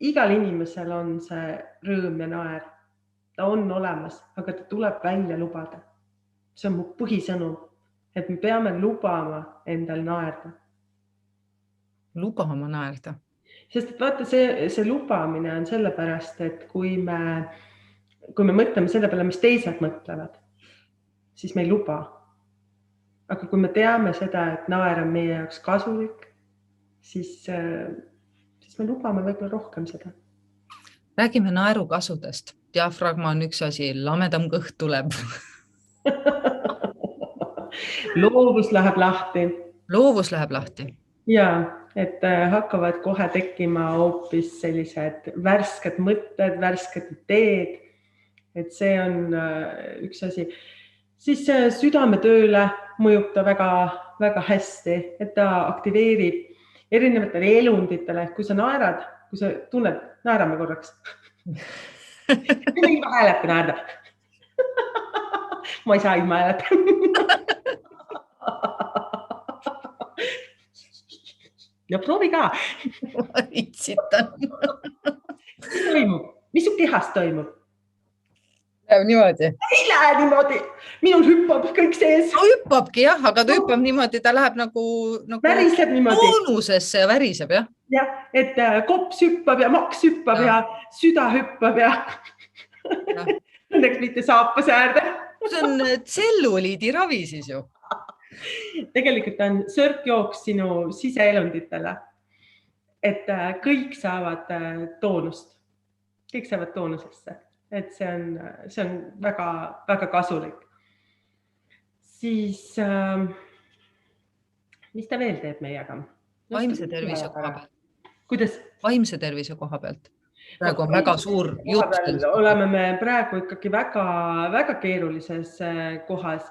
igal inimesel on see rõõm ja naer. Ta on olemas, aga ta tuleb välja lubada. See on mu põhisõnum, et me peame lubama endal naerda. Lubama naerda. Sest et vaata, see lubamine on sellepärast, et kui me mõtleme selle peale, mis teised mõtlevad, siis me ei luba. Aga kui me teame seda, et naer on meie jaoks kasulik, siis me lubame võib-olla rohkem seda. Räägime naeru kasudest. Diafragma on üks asi, lamedam kõht tuleb. Loovus läheb lahti. Loovus läheb lahti. Jaa, et hakkavad kohe tekkima hoopis sellised värsked mõtted, värsked ideed. Et see on üks asi. Siis südametööle mõjub ta väga, väga hästi, et ta aktiveerib erinevatele elunditele. Kui sa naerad, kui sa tunned, naerame korraks. Mingi hääleta naerda. Ma ei saa ilma hääleta. Ja proovi ka. Ma itsitan. Mis toimub? Mis su kehas toimub? Läheb niimoodi. Ei lähe niimoodi. Minul hüppab kõik sees. No hüppabki jah, aga ta hüppab niimoodi, ta läheb nagu väriseb niimoodi. Toonusesse ja väriseb jah. Jah, et kops hüppab ja maks hüppab ja süda hüppab ja õnneks mitte saapas äärde. See on tselluliidi ravi siis ju. Tegelikult on sõrkjooks sinu siseelunditele, et kõik saavad toonust, kõik saavad toonusesse, et see on väga, väga kasulik. Siis, mis ta veel teeb meiega? Vaimse tervise koha pealt. Kuidas? Vaimse tervise koha pealt. Praegu on väga suur jutt. Oleme me praegu ikkagi väga, väga keerulises kohas.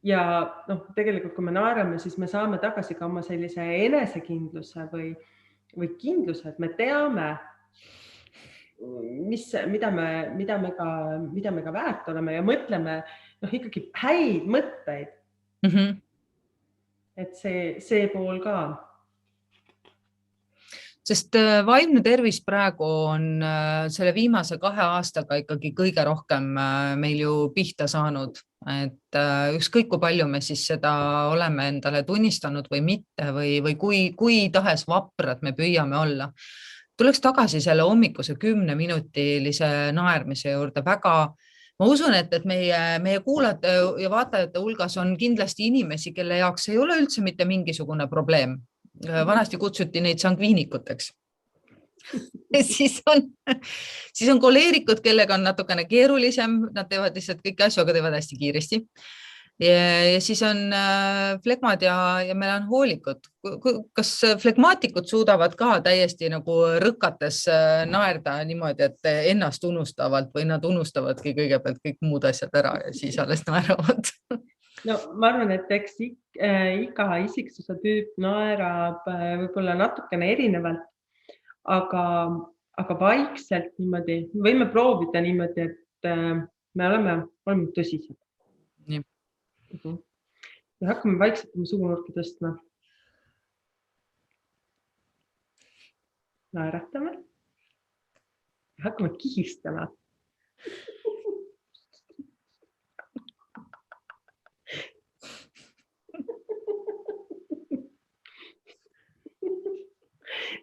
Ja tegelikult kui me naerame, siis me saame tagasi ka oma sellise enesekindluse või kindluse, et me teame, mida me ka väärt oleme ja mõtleme ikkagi häid mõtteid. Et see pool ka. Sest vaimne tervis praegu on selle viimase 2 aastaga ikkagi kõige rohkem meil ju pihta saanud. Et ükskõik kui palju me siis seda oleme endale tunnistanud või mitte või kui tahes vaprad me püüame olla. Tuleks tagasi selle hommikuse 10-minutilise naermise juurde. Ma usun, et meie kuulajate ja vaatajate hulgas on kindlasti inimesi, kelle jaoks ei ole üldse mitte mingisugune probleem. Vanasti kutsuti neid sangviinikuteks. Siis on koleerikud, kellega on natukene keerulisem, nad teevad lihtsalt kõiki asju, aga teevad hästi kiiresti. Ja siis on flegmad ja melanhoolikud. Kas flegmaatikud suudavad ka täiesti nagu rõkates naerda niimoodi, et ennast unustavalt või nad unustavadki kõigepealt kõik muud asjad ära ja siis alles naeravad? No ma arvan, et eks iga isiksuse tüüp naerab võib-olla natukene erinevalt, aga vaikselt niimoodi, võime proovida niimoodi, et me oleme tõsised. Nii. Ja hakkame vaikselt oma suunurki tõstma. Naeratame. Ja hakkame kihistama.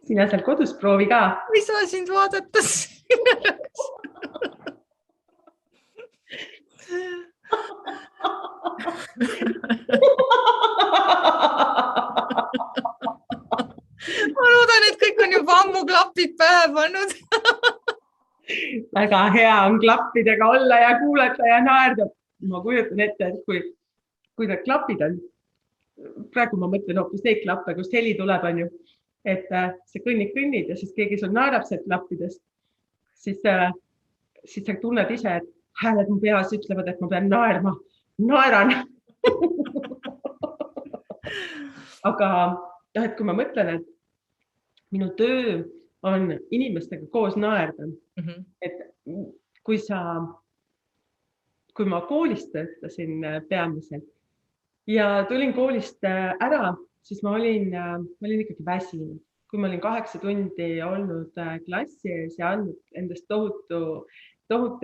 Sina seal kodus proovi ka. Ei saa sind vaadatas. pannud. Väga hea on klappidega olla ja kuulata ja naerda. Ma kujutan ette, et kui need klapid on, praegu ma mõtlen hoopis neid klappe, kust heli tuleb, on ju, et sa kõnnid ja siis keegi sul naerab sealt klappidest, siis sa tunned ise, et hääled mu peas ütlevad, et ma pean naerma. Naeran. Aga et kui ma mõtlen, et minu töö on inimestega koos naerda, et kui ma koolist töötasin peamiselt ja tulin koolist ära, siis ma olin ikkagi väsinud. Kui ma olin 8 tundi olnud klassi ees ja andnud endast tohutu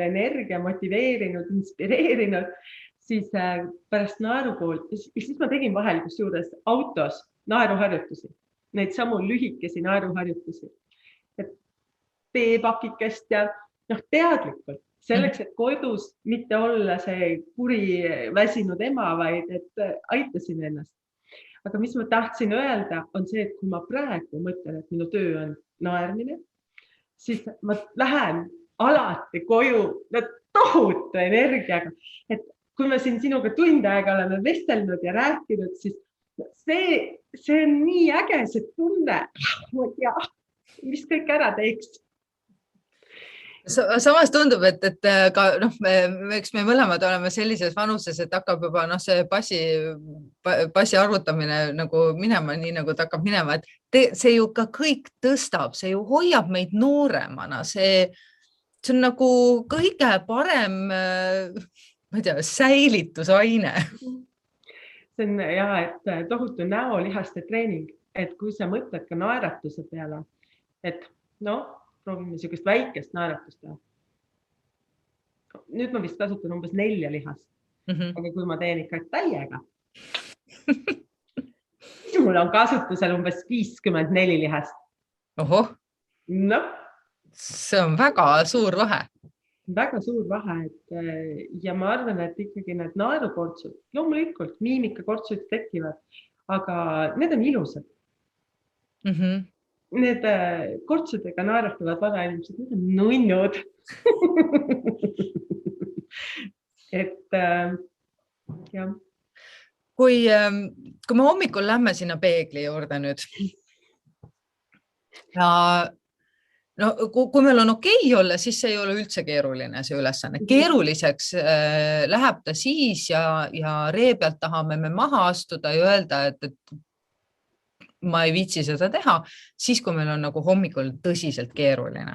energia, motiveerinud, inspireerinud, siis pärast naerukool, siis ma tegin vahel kusjuures autos naeruharjutusi, neid samu lühikesi naeruharjutusi, et teepakikest ja teadlikult. Selleks, et kodus mitte olla see kuri väsinud ema, vaid et aitasin ennast. Aga mis ma tahtsin öelda, on see, et kui ma praegu mõtlen, et minu töö on naermine, siis ma lähen alati koju tohutu energiaga. Et kui me siin sinuga tund aega oleme vestelnud ja rääkinud, siis see on nii äge, see tunne, mis kõik ära teeks. Samas tundub, et ka eks me mõlemad oleme sellises vanuses, et hakkab juba see passi arvutamine nagu minema, nii nagu ta hakkab minema, et see ju ka kõik tõstab, see ju hoiab meid nooremana, see on nagu kõige parem, ma ei tea, säilitusaine. See on et tohutu näolihaste treening, et kui sa mõtled ka naeratuse peale, et proovime niisugust väikest naeratust. Nüüd ma vist kasutan umbes 4 lihast, aga kui ma teen ikka täiega, siis mul on kasutusel umbes 54 lihast. Ohoh, see on väga suur vahe. Väga suur vahe, ja ma arvan, et ikkagi need naerukortsud, loomulikult miimikakortsud tekivad, aga need on ilusad. Need kortsudega naeratavad vanainimesed, need on nunnud. Et jah. Kui me hommikul lähme sinna peegli juurde nüüd ja kui meil on okei olla, siis see ei ole üldse keeruline see ülesanne. Keeruliseks läheb ta siis ja ree pealt tahame me maha astuda ja öelda, et ma ei viitsi seda teha, siis kui meil on nagu hommikul tõsiselt keeruline.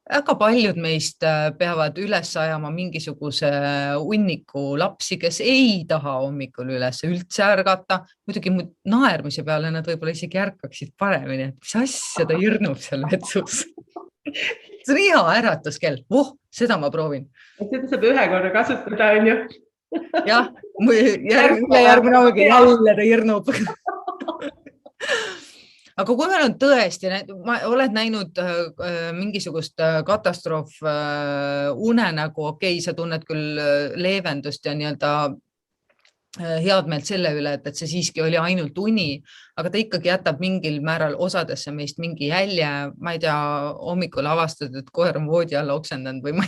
Väga paljud meist peavad üles ajama mingisuguse hunniku lapsi, kes ei taha hommikul üles üldse ärgata. Muidugi naermise peale nad võib-olla isegi ärkaksid paremini, et mis asja ta hirnub seal vetsus. See on hea äratuskell. Seda ma proovin. Seda saab ühe korra kasutada, on ju? Jah, järgmine aeg jälle ta hirnub. Aga kui meil on tõesti, oled näinud mingisugust katastroof unenägu, okei, sa tunned küll leevendust ja nii-öelda head meelt selle üle, et see siiski oli ainult uni, aga ta ikkagi jätab mingil määral osadesse meist mingi jälje, ma ei tea, hommikul avastad, et koer on voodi alla oksendanud või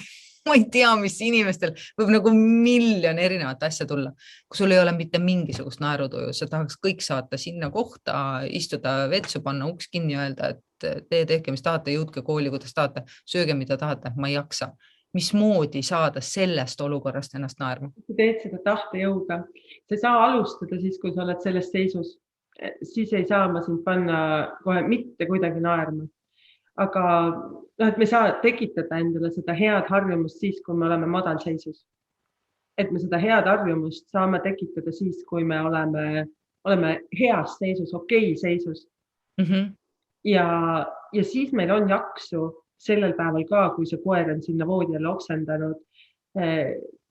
ma ei tea, mis inimestel võib nagu miljon erinevat asja tulla. Kui sul ei ole mitte mingisugust naerutuju, sa tahaks kõik saata sinna kohta, istuda vetsu, panna uks kinni ja öelda, et tehke, mis tahate, jõudke kooli, kuidas tahate, sööge, mida tahate, ma ei jaksa. Mismoodi saada sellest olukorrast ennast naerma? Kui teed seda tahtejõuga, sa ei saa alustada siis, kui sa oled selles seisus, siis ei saa ma sind panna kohe mitte kuidagi naerma. Aga et me saa tekitada endale seda head harjumust siis, kui me oleme madal seisus. Et me seda head harjumust saame tekitada siis, kui me oleme heas seisus, okei seisus. Ja siis meil on jaksu sellel päeval ka, kui see koer on sinna voodi alla oksendanud,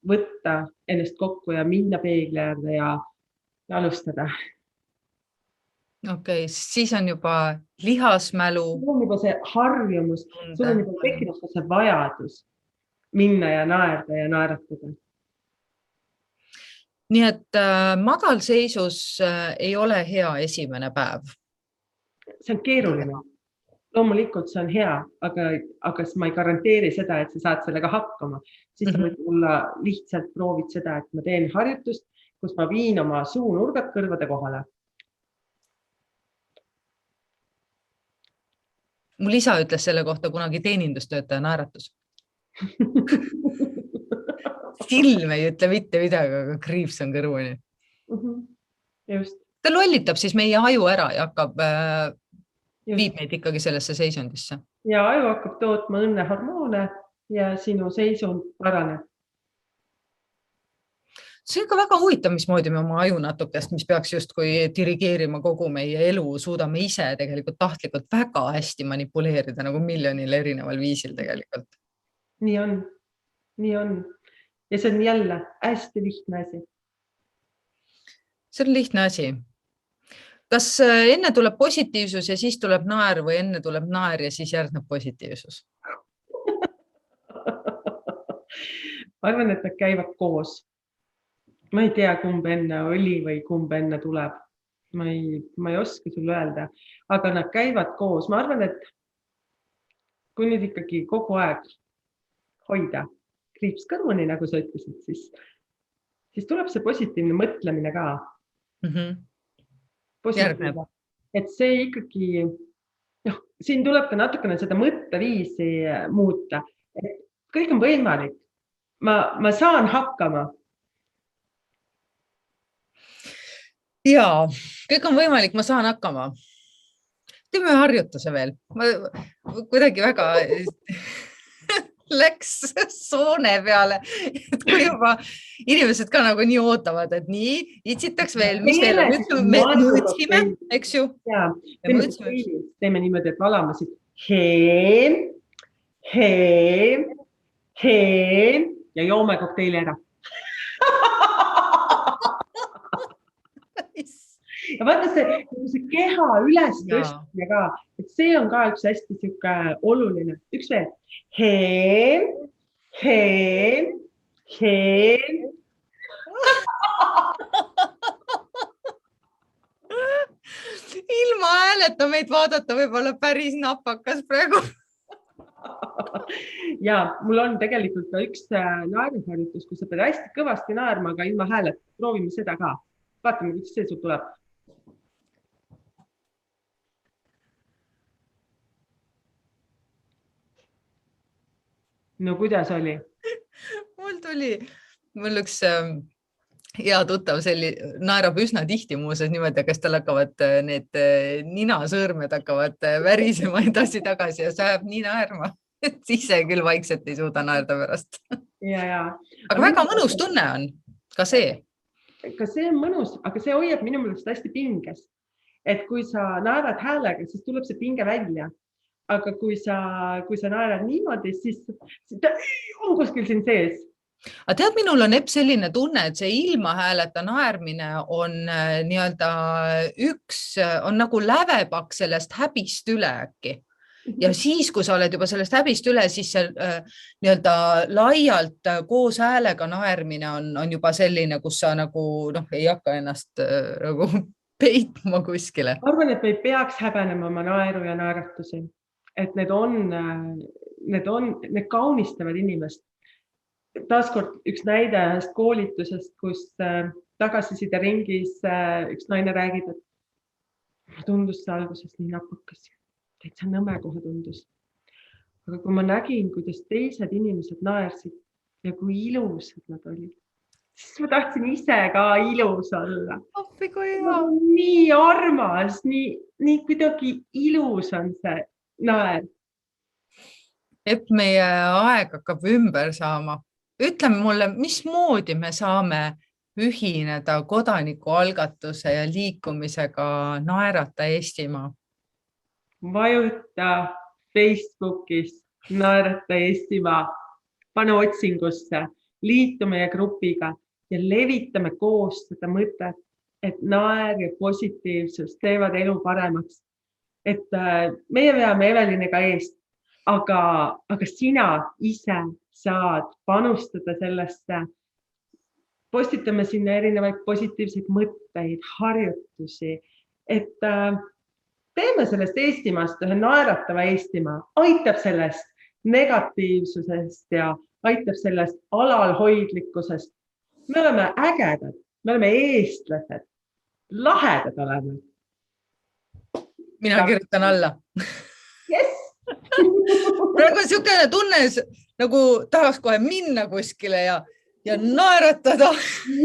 võtta ennast kokku ja minna peegli äärde ja alustada. Okei, siis on juba lihasmälu. Sul on juba see harjumus, sul on juba tekkinud see vajadus minna ja naerda ja naeratada. Nii et madal seisus ei ole hea esimene päev. See on keeruline. loomulikult see on hea, aga ma ei garanteeri seda, et sa saad sellega hakkama. Siis sa võid olla lihtsalt proovid seda, et ma teen harjutust, kus ma viin oma suunurgad kõrvade kohale. Mul isa ütles selle kohta kunagi teenindustöötaja naeratus. Silm ei ütle mitte midagi, aga kriips on kõrvuni. Just. Ta lollitab siis meie aju ära ja hakkab viib meid ikkagi sellesse seisundisse. Ja aju hakkab tootma õnnehormoone ja sinu seisund paraneb. See on ka väga huvitav, mismoodi me oma aju natukest, mis peaks justkui dirigeerima kogu meie elu, suudame ise tegelikult tahtlikult väga hästi manipuleerida nagu miljonil erineval viisil tegelikult. Nii on. Nii on. Ja see on jälle hästi lihtne asi. See on lihtne asi. Kas enne tuleb positiivsus ja siis tuleb naer või enne tuleb naer ja siis järgneb positiivsus? Ma arvan, et nad käivad koos. Ma ei tea, kumb enne oli või kumb enne tuleb. Ma ei oska sulle öelda, aga nad käivad koos. Ma arvan, et kui nüüd ikkagi kogu aeg hoida kriips kõrvuni, nagu sa ütlesid, siis tuleb see positiivne mõtlemine ka. Järgneb. Et see ikkagi, siin tuleb ka natukene seda mõtteviisi muuta. Et kõik on võimalik. Ma saan hakkama. Jaa, kõik on võimalik, ma saan hakkama. Teeme harjutuse veel. Ma kuidagi väga läks soone peale, et kui juba inimesed ka nagu nii ootavad, et nii, itsitaks veel, mis veel on, me mõõtsime, eks ju? Jaa, teeme niimoodi, et valame siit heen, heen, heen ja joome kokteili ära. Ja vaata see keha üles tõstmine ka, et see on ka üks hästi siuke oluline. Üks veel. Heen, heen, heen. Ilma hääleta meid vaadata võib-olla päris napakas praegu. Ja mul on tegelikult ka üks naeruharjutus, kus sa pead hästi kõvasti naerma, aga ilma häälet. Proovime seda ka. Vaatame, kuidas see sul tuleb. No kuidas oli? Mul üks hea tuttav naerab üsna tihti muuseas niimoodi, kas tal hakkavad need ninasõõrmed hakkavad värisema edasi tagasi ja see ajab nii naerma, et ise küll vaikselt ei suuda naerda pärast. Aga väga mõnus tunne on ka see. Ka see on mõnus, aga see hoiab minu meelest hästi pinges. Et kui sa naerad häälega, siis tuleb see pinge välja. Aga kui sa naerad niimoodi, siis ta on kuskil siin sees. Aga tead, minul on selline tunne, et see ilma hääleta naermine on nii-öelda on nagu lävepak sellest häbist üle äkki. Ja siis, kui sa oled juba sellest häbist üle, siis see nii-öelda laialt koos häälega naermine on juba selline, kus sa nagu ei hakka ennast nagu peitma kuskile. Ma arvan, et me ei peaks häbenema oma naeru ja naeratusi. Et need kaunistavad inimest. Taaskord üks näide ühest koolitusest, kus tagasiside ringis üks naine räägib, et tundus see alguses nii napakas. Täitsa nõme kohe tundus. Aga kui ma nägin, kuidas teised inimesed naersid ja kui ilusad nad olid, siis ma tahtsin ise ka ilus olla. Nii armas, nii kuidagi ilus on see naer. Et meie aeg hakkab ümber saama. Ütleme mulle, mismoodi me saame ühineda kodanikualgatuse ja liikumisega Naerata Eestimaa? Vajuta Facebookis Naerata Eestimaa, pane otsingusse, liitu meie grupiga ja levitame koos seda mõtet, et naer ja positiivsus teevad elu paremaks. Et meie veame Eveliniga eest, aga sina ise saad panustada sellesse. Postitame sinna erinevaid positiivseid mõtteid, harjutusi, et teeme sellest Eestimaast ühe naeratava Eestimaa, aitab sellest negatiivsusest ja aitab sellest alalhoidlikkusest. Me oleme ägedad, me oleme eestlased, lahedad oleme. Mina kirjutan alla. Yes! Praegu on niisugune tunne, nagu tahaks kohe minna kuskile ja naeratada.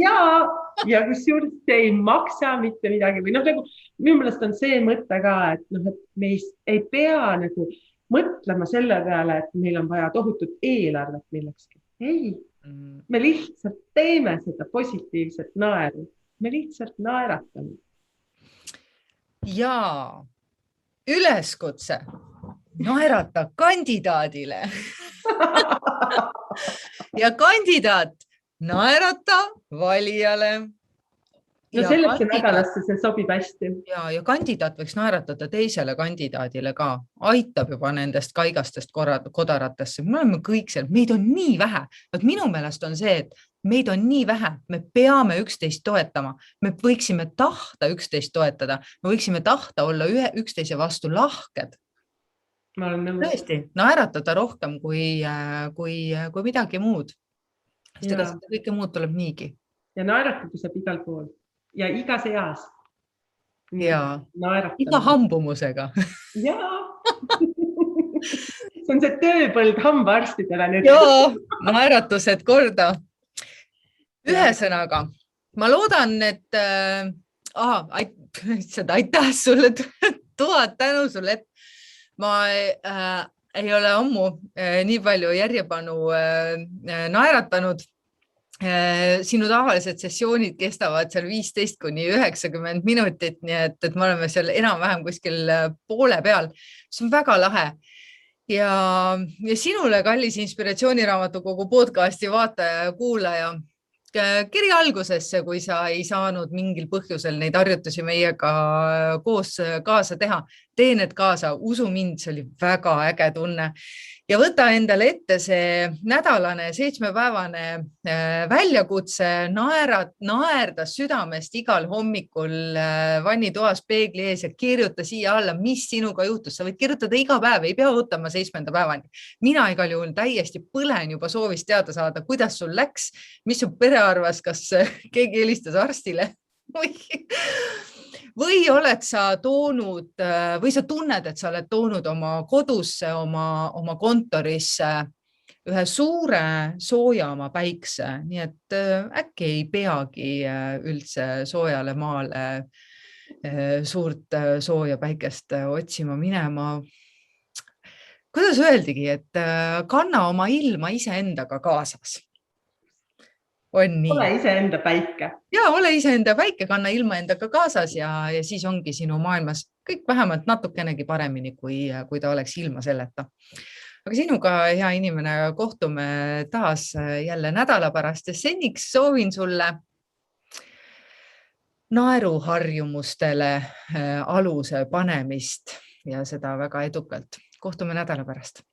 Ja kusjuures see ei maksa mitte midagi. Või nagu, minu meelest on see mõte ka, et me ei pea nagu mõtlema selle peale, et meil on vaja tohutut eelarvet millekski. Ei, me lihtsalt teeme seda positiivset naeru. Me lihtsalt naeratame. Ja üleskutse naerata kandidaadile. Ja kandidaat naerata valijale. No sellesse nädalasse see sobib hästi. Ja kandidaat võiks naeratada teisele kandidaadile ka. Aitab juba nendest kaigastest kodaratesse. Me oleme kõik seal, meid on nii vähe. Minu meelest on see, et meid on nii vähe. Me peame üksteist toetama. Me võiksime tahta üksteist toetada. Me võiksime tahta olla üksteise vastu lahked. Ma olen nõus. Tõesti, naeratada rohkem kui midagi muud. Seda kõike muud tuleb niigi. Ja naeratada saab igal pool. Ja igas eas. Ja iga hambumusega. Jaa. See on see tööpõld hambaarstidele nüüd. Jaa, naeratused korda. Ühesõnaga, ma loodan, et aitäh sulle, 1000 tänu sulle, et ma ei ole ammu nii palju järjepanu naeratanud. Sinu tavalised sessioonid kestavad seal 15 kuni 90 minutit, nii et me oleme seal enam-vähem kuskil poole peal. See on väga lahe. Ja sinule, kallis Inspiratsiooniraamatukogu podcasti vaataja ja kuulaja, kiri algusesse, kui sa ei saanud mingil põhjusel neid harjutusi meiega koos kaasa teha. Tee need kaasa, usu mind, see oli väga äge tunne. Ja võta endale ette see nädalane 7-päevane väljakutse, naerda südamest igal hommikul vannitoas peegli ees ja kirjuta siia alla, mis sinuga juhtus. Sa võid kirjutada iga päev, ei pea ootama 7. päevani. Mina igal juhul täiesti põlen juba soovist teada saada, kuidas sul läks, mis su pere arvas, kas keegi helistas arstile või oled sa toonud või sa tunned, et sa oled toonud oma kodusse, oma kontorisse ühe suure soojama päikse, nii et äkki ei peagi üldse soojale maale suurt sooja päikest otsima minema. Kuidas öeldigi, et kanna oma ilma iseendaga kaasas? Ole iseenda päike. Ja ole iseenda päike, kanna ilma endaga kaasas ja siis ongi sinu maailmas kõik vähemalt natukenegi paremini, kui ta oleks ilma selleta. Aga sinuga, hea inimene, kohtume taas jälle nädala pärast ja seniks soovin sulle naeruharjumustele aluse panemist ja seda väga edukalt. Kohtume nädala pärast.